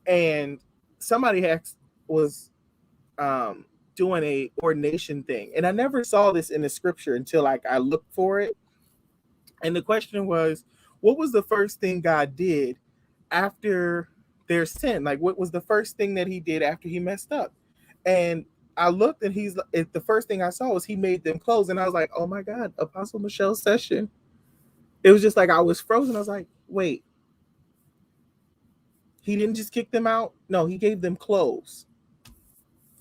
And somebody was um, doing a ordination thing, and I never saw this in the scripture until like I looked for it. And the question was, what was the first thing God did after their sin? Like, what was the first thing that He did after He messed up? And I looked, and the first thing I saw was He made them close, and I was like, oh my God, Apostle Michelle's session. It was just like I was frozen. I was like, wait, He didn't just kick them out? No, He gave them clothes.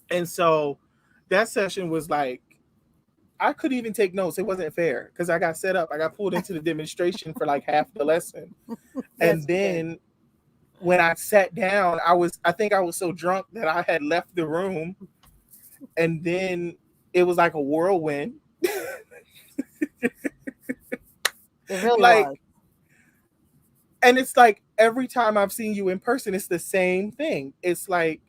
And so that session was like, I couldn't even take notes. It wasn't fair because I got set up. I got pulled into the demonstration for like half the lesson. Yes, And you did. then when I sat down, I think I was so drunk that I had left the room. And then it was like a whirlwind. It really Like, was. and it's like every time I've seen you in person, it's the same thing. It's like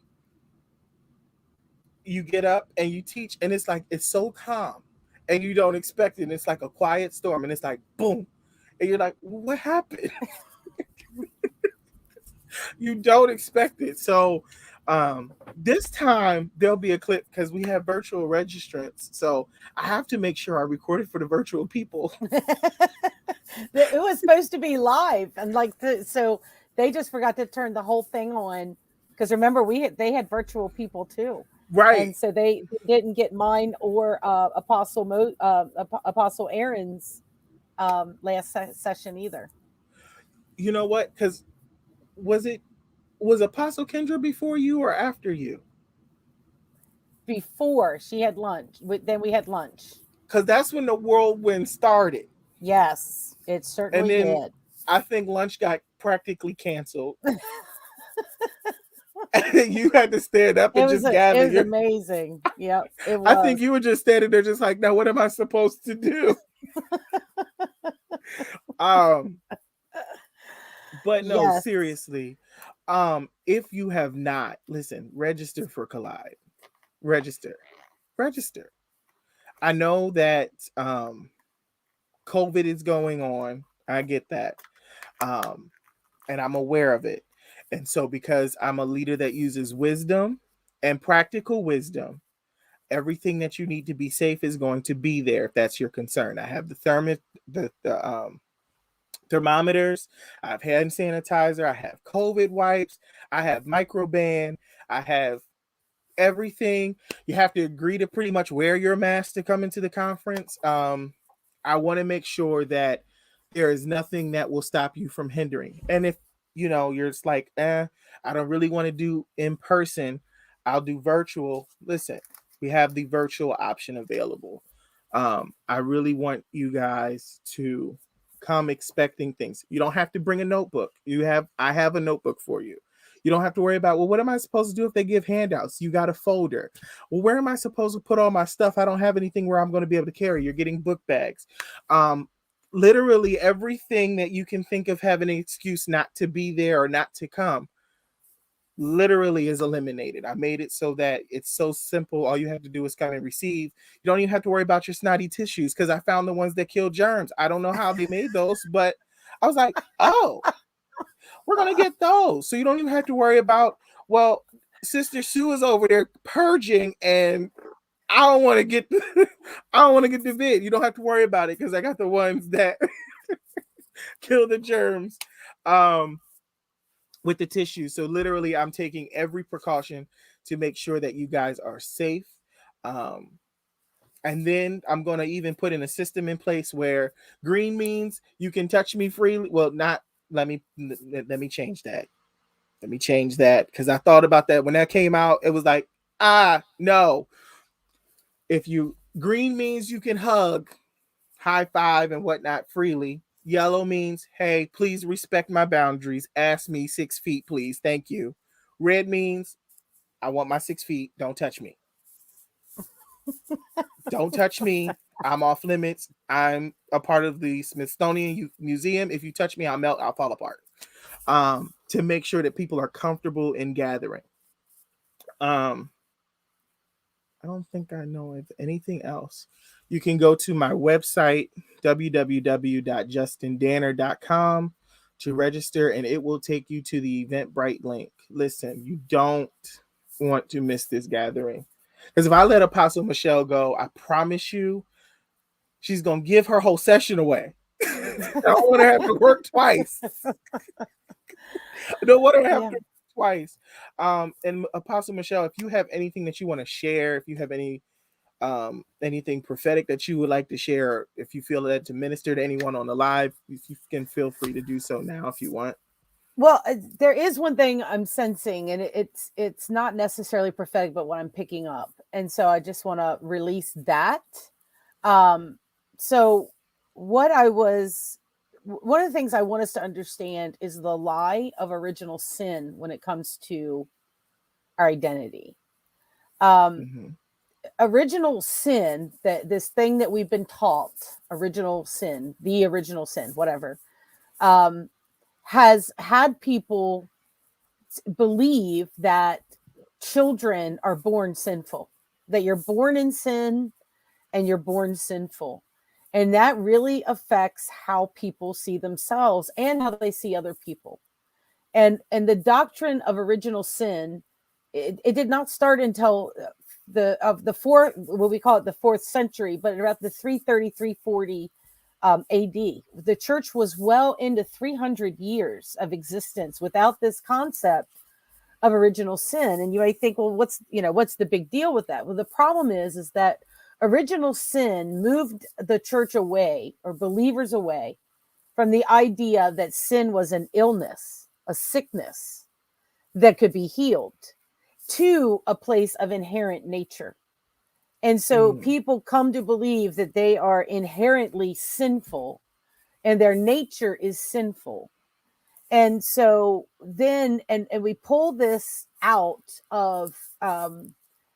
you get up and you teach, and it's like it's so calm and you don't expect it. And it's like a quiet storm, and it's like boom. And you're like, what happened? You don't expect it. So this time there'll be a clip because we have virtual registrants. So I have to make sure I record it for the virtual people. It was supposed to be live, and so they just forgot to turn the whole thing on because remember they had virtual people too, Right. and so they didn't get mine or Apostle Aaron's last session either. You know what? Because was it was Apostle Kendra before you or after you? Before she had lunch, then we had lunch. Because that's when the whirlwind started. Yes, it And certainly then did. I think lunch got practically canceled. And you had to stand up and just It gather was your. amazing. Yep, it I think was. you were just standing there, just like, now what am I supposed to do? Um, but no, Yes. seriously, if you have not, listen, register for Collide. Register, register. I know that COVID is going on. I get that. Um, and I'm aware of it. And so, because I'm a leader that uses wisdom and practical wisdom, everything that you need to be safe is going to be there if that's your concern. I have the thermometers, I have hand sanitizer, I have COVID wipes, I have microban, I have everything. You have to agree to pretty much wear your mask to come into the conference. I want to make sure that there is nothing that will stop you from hindering. And if you're just like, I don't really want to do in person, I'll do virtual. Listen, we have the virtual option available. I really want you guys to come expecting things. You don't have to bring a notebook. I have a notebook for you. You don't have to worry about, well, what am I supposed to do if they give handouts? You got a folder. Well, where am I supposed to put all my stuff? I don't have anything where I'm going to be able to carry. You're getting book bags. Um, Literally everything that you can think of having an excuse not to be there or not to come literally is eliminated. I made it so that it's so simple. All you have to do is come and receive. You don't even have to worry about your snotty tissues because I found the ones that kill germs. I don't know how they made those, but I was like, oh, we're gonna get those. So you don't even have to worry about, well, Sister Sue is over there purging and I don't want to get I don't want to get the vid. You don't have to worry about it because I got the ones that kill the germs um with the tissue. So literally I'm taking every precaution to make sure that you guys are safe. Um and then I'm going to even put in a system in place where green means you can touch me freely. Well, not let me change that. Let me change that because I thought about that when that came out. It was like No. If you green means you can hug, high five, and whatnot freely. Yellow means, hey, please respect my boundaries. Ask me 6 feet, please. Thank you. Red means, I want my 6 feet. Don't touch me. Don't touch me. I'm off limits. I'm a part of the Smithsonian Museum. If you touch me, I'll melt. I'll fall apart. To make sure that people are comfortable in gathering. Um, I don't think I know of anything else. You can go to my website, www.justindanner.com, to register, and it will take you to the Eventbrite link. Listen, you don't want to miss this gathering. Because if I let Apostle Michelle go, I promise you, she's going to give her whole session away. I don't want to have to work twice. I don't want to have Yeah. to work twice. And Apostle Michelle, if you have anything that you want to share, if you have anything prophetic that you would like to share, if you feel that to minister to anyone on the live, you can feel free to do so now if you want. Well, there is one thing I'm sensing, and it's not necessarily prophetic, but what I'm picking up, and so I just want to release that. Um, so what I was one of the things I want us to understand is the lie of original sin when it comes to our identity. Um, Mm-hmm. Original sin, that this thing that we've been taught, original sin, the original sin, whatever, um, has had people believe that children are born sinful, that you're born in sin and you're born sinful. And that really affects how people see themselves and how they see other people. And the doctrine of original sin, it did not start until the fourth, what we call it, the fourth century, but about the 330 340 AD. The church was well into 300 years of existence without this concept of original sin. And you might think, well, what's the big deal with that? Well, the problem is that original sin moved the church away, or believers away, from the idea that sin was an illness, a sickness that could be healed, to a place of inherent nature. And so Mm-hmm. people come to believe that they are inherently sinful and their nature is sinful. And so then, and we pull this out of,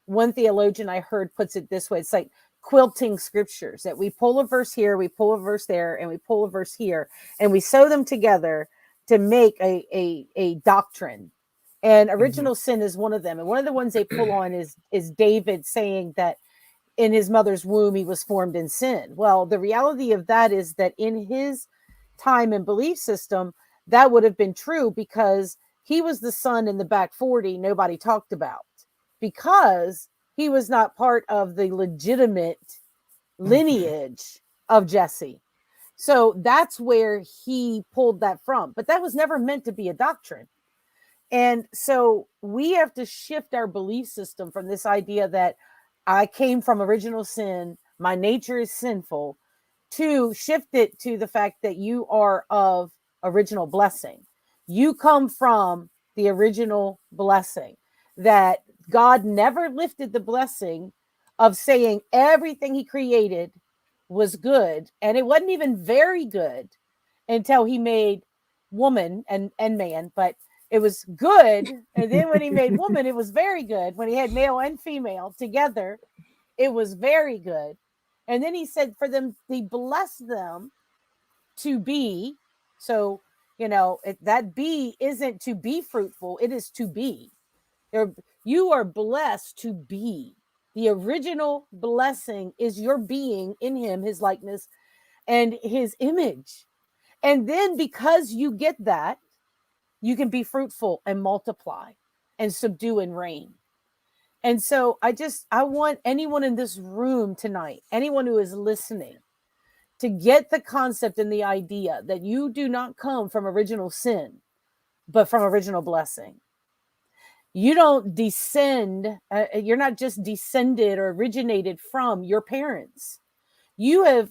one theologian I heard puts it this way: it's like quilting scriptures, that we pull a verse here, we pull a verse there, and we pull a verse here, and we sew them together to make a doctrine. And Mm-hmm. original sin is one of them. And one of the ones they pull on is David saying that in his mother's womb he was formed in sin. Well, the reality of that is that in his time and belief system, that would have been true, because he was the son in the back 40 nobody talked about, because he was not part of the legitimate Mm-hmm. lineage of Jesse. So that's where he pulled that from. But that was never meant to be a doctrine. And so we have to shift our belief system from this idea that I came from original sin, my nature is sinful, to shift it to the fact that you are of original blessing. You come from the original blessing, that God never lifted the blessing of saying everything he created was good, and it wasn't even very good until he made woman and man, but it was good. And then when he made woman, it was very good. When he had male and female together, it was very good. And then he said for them, he blessed them to be. So, that be isn't to be fruitful, it is to be. You are blessed to be. The original blessing is your being in him, his likeness, and his image. And then because you get that, you can be fruitful and multiply and subdue and reign. And so I want anyone in this room tonight, anyone who is listening, to get the concept and the idea that you do not come from original sin, but from original blessing. You don't descend, you're not just descended or originated from your parents. You have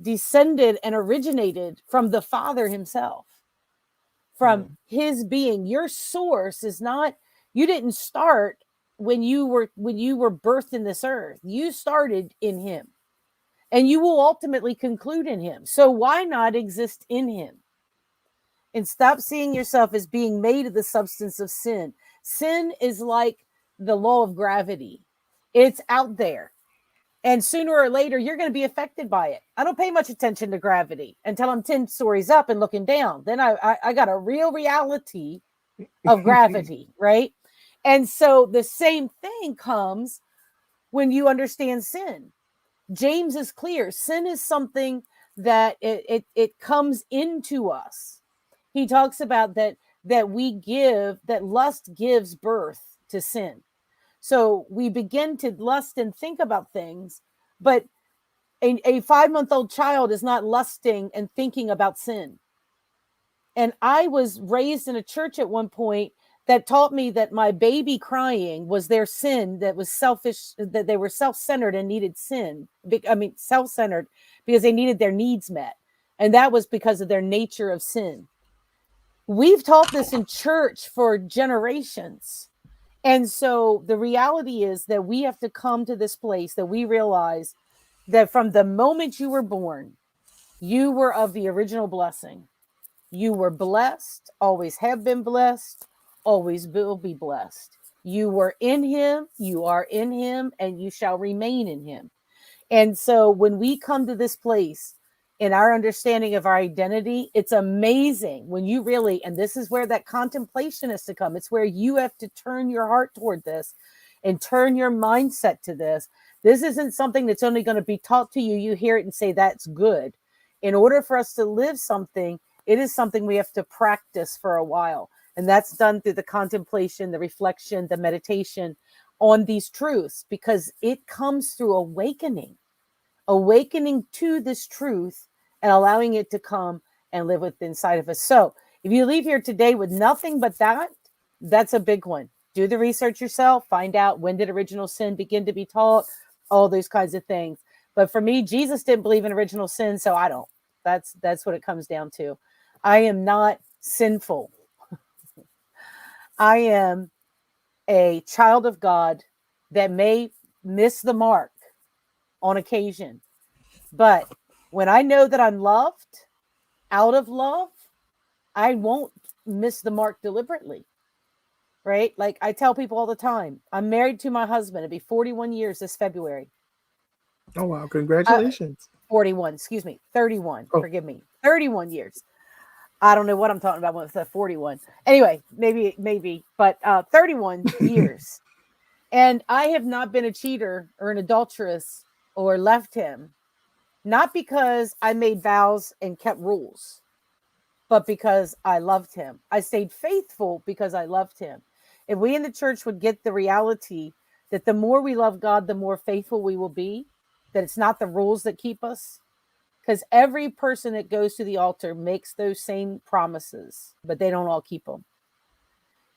descended and originated from the Father himself, from Mm-hmm. his being. Your source is not, You didn't start when you were birthed in this earth. You started in him, and you will ultimately conclude in him. So why not exist in him? And stop seeing yourself as being made of the substance of sin. Sin is like the law of gravity. It's out there. And sooner or later, you're going to be affected by it. I don't pay much attention to gravity until I'm 10 stories up and looking down. Then I got a real reality of gravity, right? And so the same thing comes when you understand sin. James is clear. Sin is something that it comes into us. He talks about that lust gives birth to sin. So we begin to lust and think about things, but a 5-month-old child is not lusting and thinking about sin. And I was raised in a church at one point that taught me that my baby crying was their sin, that was selfish, that they were self-centered and needed self-centered because they needed their needs met. And that was because of their nature of sin. We've taught this in church for generations. And so the reality is that we have to come to this place that we realize that from the moment you were born, you were of the original blessing. You were blessed, always have been blessed, always will be blessed. You were in him, you are in him, and you shall remain in him. And so when we come to this place in our understanding of our identity, it's amazing when you really, and this is where that contemplation is to come. It's where you have to turn your heart toward this and turn your mindset to this. This isn't something that's only going to be taught to you. You hear it and say, that's good. In order for us to live something, it is something we have to practice for a while. And that's done through the contemplation, the reflection, the meditation on these truths, because it comes through awakening to this truth and allowing it to come and live within inside of us. So if you leave here today with nothing but that, that's a big one. Do the research yourself, find out when did original sin begin to be taught, all those kinds of things. But for me, Jesus didn't believe in original sin, so I don't. That's what it comes down to. I am not sinful. I am a child of God that may miss the mark on occasion. But when I know that I'm loved out of love, I won't miss the mark deliberately. Right? Like I tell people all the time, I'm married to my husband. It'll be 41 years this February. Oh wow! Uh, Congratulations. 41, excuse me, 31. Oh, Forgive me. 31 years. I don't know what I'm talking about with the 41. Anyway, maybe, but 31 years. And I have not been a cheater or an adulteress or left him, not because I made vows and kept rules, but because I loved him. I stayed faithful because I loved him. If we in the church would get the reality that the more we love God, the more faithful we will be, that it's not the rules that keep us, because every person that goes to the altar makes those same promises, but they don't all keep them.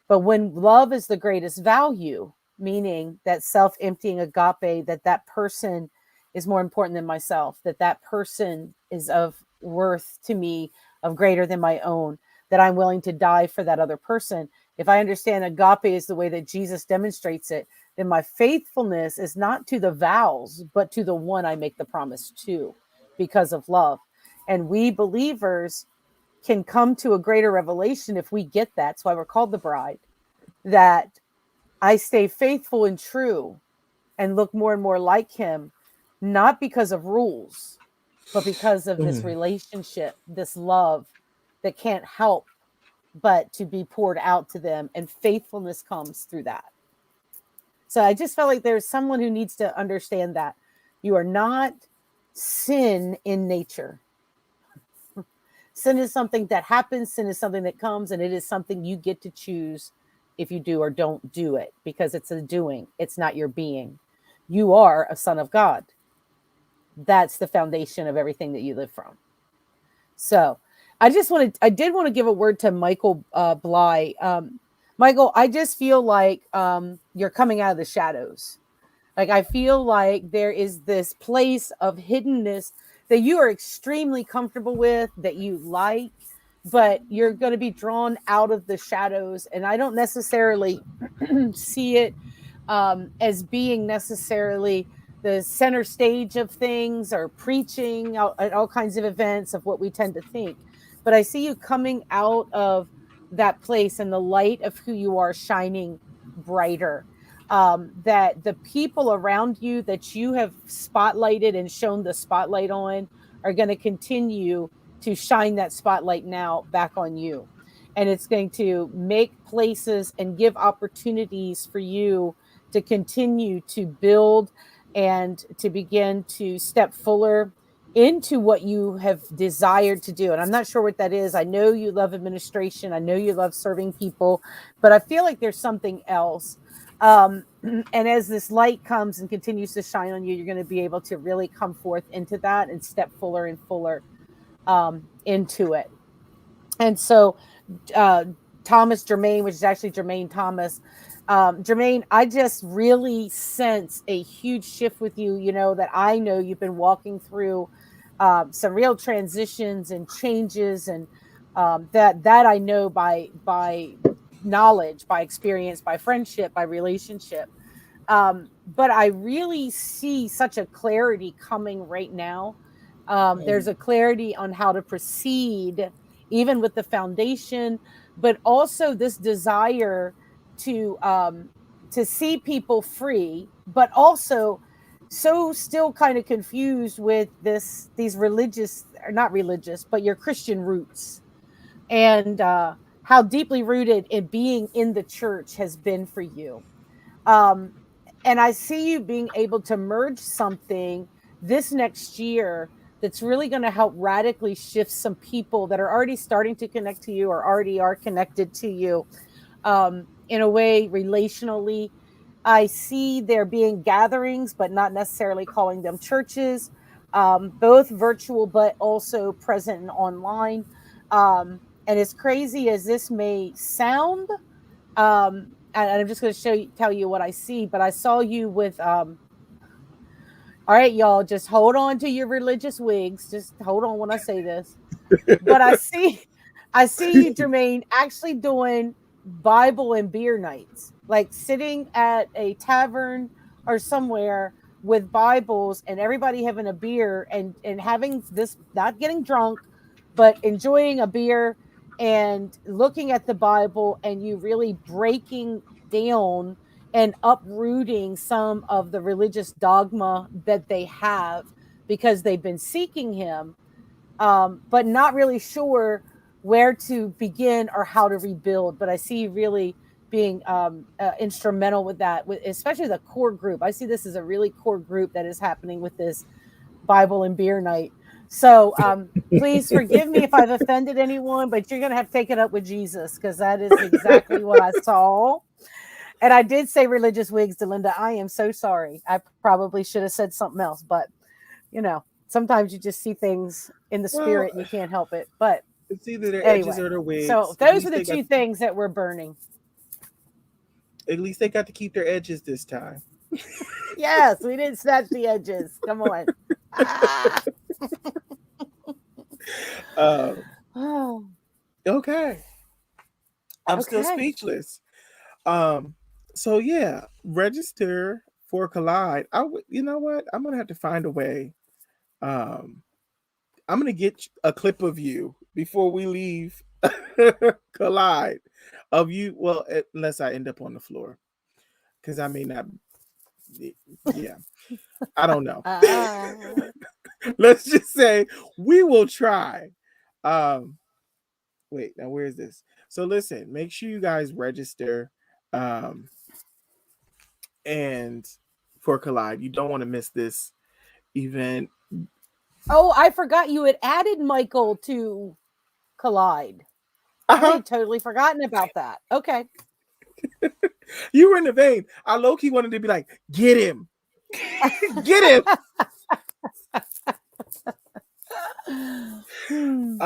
But when love is the greatest value, meaning that self-emptying agape, that person is more important than myself, that person is of worth to me, of greater than my own, that I'm willing to die for that other person. If I understand agape is the way that Jesus demonstrates it, then my faithfulness is not to the vows, but to the one I make the promise to, because of love. And we believers can come to a greater revelation if we get that. That's why we're called the bride, that I stay faithful and true and look more and more like him, not because of rules, but because of this mm. relationship, this love that can't help but to be poured out to them. And faithfulness comes through that. So I just felt like there's someone who needs to understand that you are not sin in nature. Sin is something that happens, sin is something that comes, and it is something you get to choose if you do or don't do it, because it's a doing, it's not your being. You are a son of God. That's the foundation of everything that you live from. So I did want to give a word to Michael Bly. Michael, I just feel like you're coming out of the shadows. Like I feel like there is this place of hiddenness that you are extremely comfortable with, that you like. but you're going to be drawn out of the shadows. And I don't necessarily see it as being necessarily the center stage of things or preaching at all kinds of events of what we tend to think. But I see you coming out of that place and the light of who you are shining brighter. That the people around you that you have spotlighted and shown the spotlight on are going to continue to shine that spotlight now back on you. And it's going to make places and give opportunities for you to continue to build and to begin to step fuller into what you have desired to do. And I'm not sure what that is. I know you love administration. I know you love serving people, but I feel like there's something else. And as this light comes and continues to shine on you, you're going to be able to really come forth into that and step fuller and fuller into it. And so uh, Thomas Germain, which is actually Jermaine Thomas. Jermaine, I just really sense a huge shift with you. You know, that I know you've been walking through some real transitions and changes, and that I know by knowledge, by experience, by friendship, by relationship. But I really see such a clarity coming right now. There's a clarity on how to proceed, even with the foundation, but also this desire to um, to see people free, but also so still kind of confused with these religious, or not religious, but your Christian roots, and how deeply rooted in being in the church has been for you. Um, and I see you being able to merge something this next year that's really going to help radically shift some people that are already starting to connect to you or already are connected to you in a way relationally. I see there being gatherings, but not necessarily calling them churches, both virtual but also present and online. And as crazy as this may sound, and I'm just going to tell you what I see. But I saw you with, all right, y'all, just hold on to your religious wigs. Just hold on when I say this. But I see you, Jermaine, actually doing Bible and beer nights, like sitting at a tavern or somewhere with Bibles and everybody having a beer and having this, not getting drunk, but enjoying a beer and looking at the Bible, and you really breaking down and uprooting some of the religious dogma that they have because they've been seeking him, but not really sure where to begin or how to rebuild. But I see you really being instrumental with that, with especially the core group. I see this as a really core group that is happening with this Bible and beer night. So please forgive me if I've offended anyone, but you're going to have to take it up with Jesus, because that is exactly what I saw. And I did say religious wigs to Linda. I am so sorry. I probably should have said something else, but sometimes you just see things in the Well, spirit and you can't help it. But it's either their edges anyway, or their so wigs. At those are least the they got two things that we're burning. at least they got to keep their edges this time. Yes, we didn't snatch the edges. Come on. Ah. Um, Oh, okay, I'm still okay. speechless. Um, so yeah, register for Collide. You know what? I'm gonna have to find a way. Um, I'm gonna get a clip of you before we leave Collide, of you. Well, unless I end up on the floor, because I may not. Yeah, I don't know. Ah. Let's just say we will try. Um, wait, now where is this? So listen, make sure you guys register. Um, and for Collide, you don't want to miss this event. Oh, I forgot you had added Michael to Collide. I Uh-huh. had totally forgotten about that. Okay. You were in the vein. I low key wanted to be like, get him, get him. Hmm.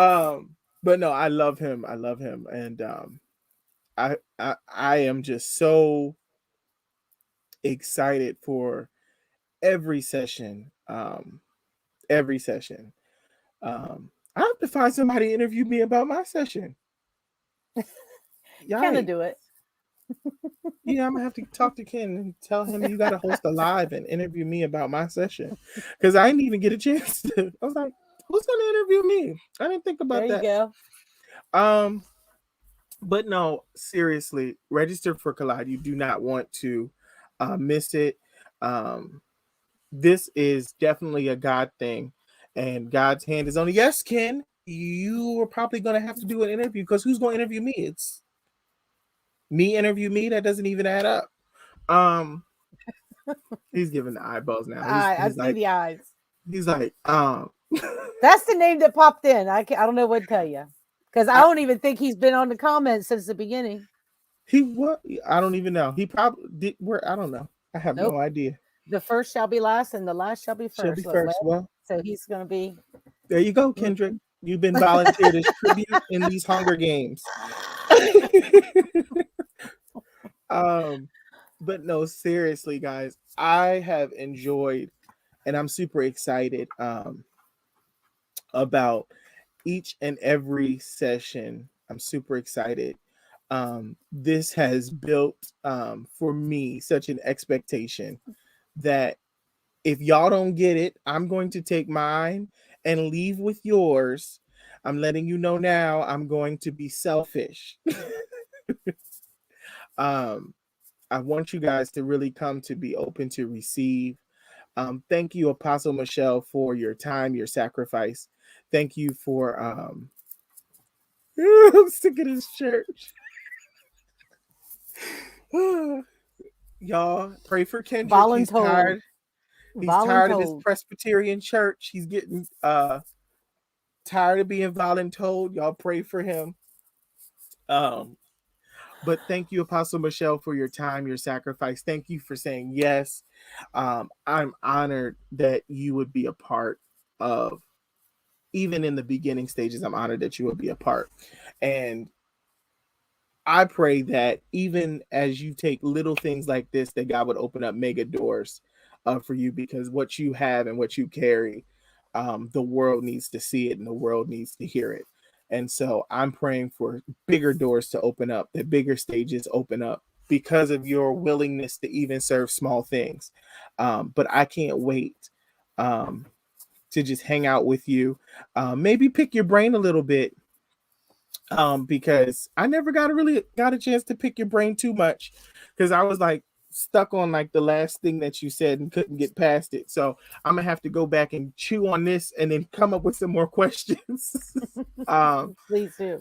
But no, I love him. I love him, and I am just so excited for every session. Every session. I have to find somebody to interview me about my session. Can I Yikes. do it? Yeah, I'm gonna have to talk to Ken and tell him you got to host a live and interview me about my session, because I didn't even get a chance to. I was like, who's gonna interview me? I didn't think There about you that. go. Um, but no, seriously, register for Collide. You do not want to miss it. Um, this is definitely a God thing, and God's hand is on it. Yes, Ken, you are probably gonna have to do an interview, because who's gonna interview me? It's me interview me. That doesn't even add up. Um, he's giving the eyeballs now. I see the eyes. He's like That's the name that popped in. I don't know what to tell you because I I, don't even think he's been on the comments since the beginning. he what? I don't even know. He probably did. Where I don't know. I have no Nope. idea. The first shall be last, and the last shall be She'll be first. Look, first. Well, so he's going to be. there you go, Kendrick. You've been volunteered as tribute in these Hunger Games. um, but no, seriously, guys, I have enjoyed, and I'm super excited about each and every session. I'm super excited. This has built for me such an expectation that if y'all don't get it, I'm going to take mine and leave with yours. I'm letting you know now, I'm going to be selfish. um, I want you guys to really come to be open to receive. Thank you, Apostle Michelle, for your time, your sacrifice. Thank you for I'm sick of this church. Y'all pray for Kendrick. He's Voluntold. tired. He's tired of his Voluntold. Presbyterian church. He's getting tired of being voluntold. Y'all pray for him. Um, but thank you, Apostle Michelle, for your time, your sacrifice. Thank you for saying yes. I'm honored that you would be a part of, even in the beginning stages, I'm honored that you would be a part. And I pray that even as you take little things like this, that God would open up mega doors for you, because what you have and what you carry, the world needs to see it and the world needs to hear it. And so I'm praying for bigger doors to open up, that bigger stages open up because of your willingness to even serve small things. But I can't wait um, to just hang out with you, maybe pick your brain a little bit, because I never got a chance to pick your brain too much, because I was like stuck on like the last thing that you said and couldn't get past it. So I'm gonna have to go back and chew on this and then come up with some more questions. um, Please do.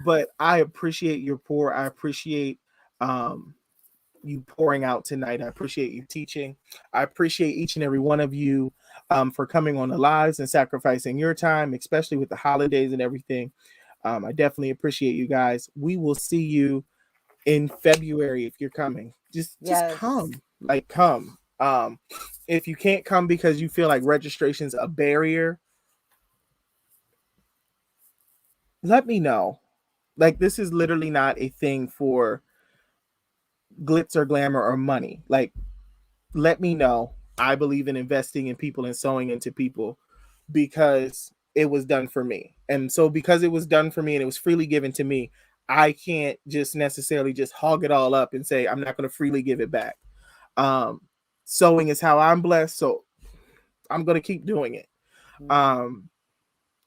but I appreciate your pour. I appreciate um, you pouring out tonight. I appreciate you teaching. I appreciate each and every one of you for coming on the lives and sacrificing your time, especially with the holidays and everything. I definitely appreciate you guys. We will see you in February if you're coming. Just Yes. come. Like come. If you can't come because you feel like registration's a barrier, let me know. Like this is literally not a thing for glitz or glamour or money. Like let me know. I believe in investing in people and sowing into people because it was done for me. And so because it was done for me and it was freely given to me, I can't just necessarily just hog it all up and say I'm not going to freely give it back. Um Sowing is how I'm blessed, so I'm going to keep doing it. Um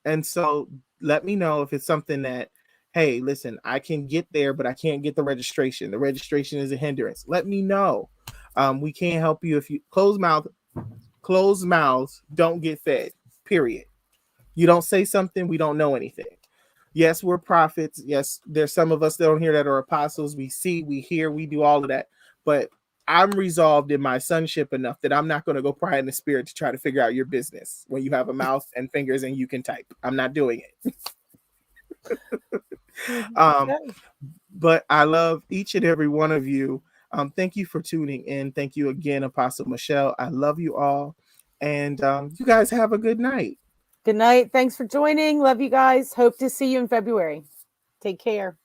and so let me know if it's something that, hey, listen, I can get there but I can't get the registration. The registration is a hindrance. Let me know. We can't help you if you closed mouths don't get fed. Period. You don't say something, we don't know anything. Yes, we're prophets. Yes, there's some of us that don't hear that are apostles. We see, we hear, we do all of that. But I'm resolved in my sonship enough that I'm not going to go pry in the spirit to try to figure out your business when you have a mouth and fingers and you can type. I'm not doing it. um, Okay. but I love each and every one of you. Thank you for tuning in. Thank you again, Apostle Michelle. I love you all. And you guys have a good night. Good night. Thanks for joining. Love you guys. Hope to see you in February. Take care.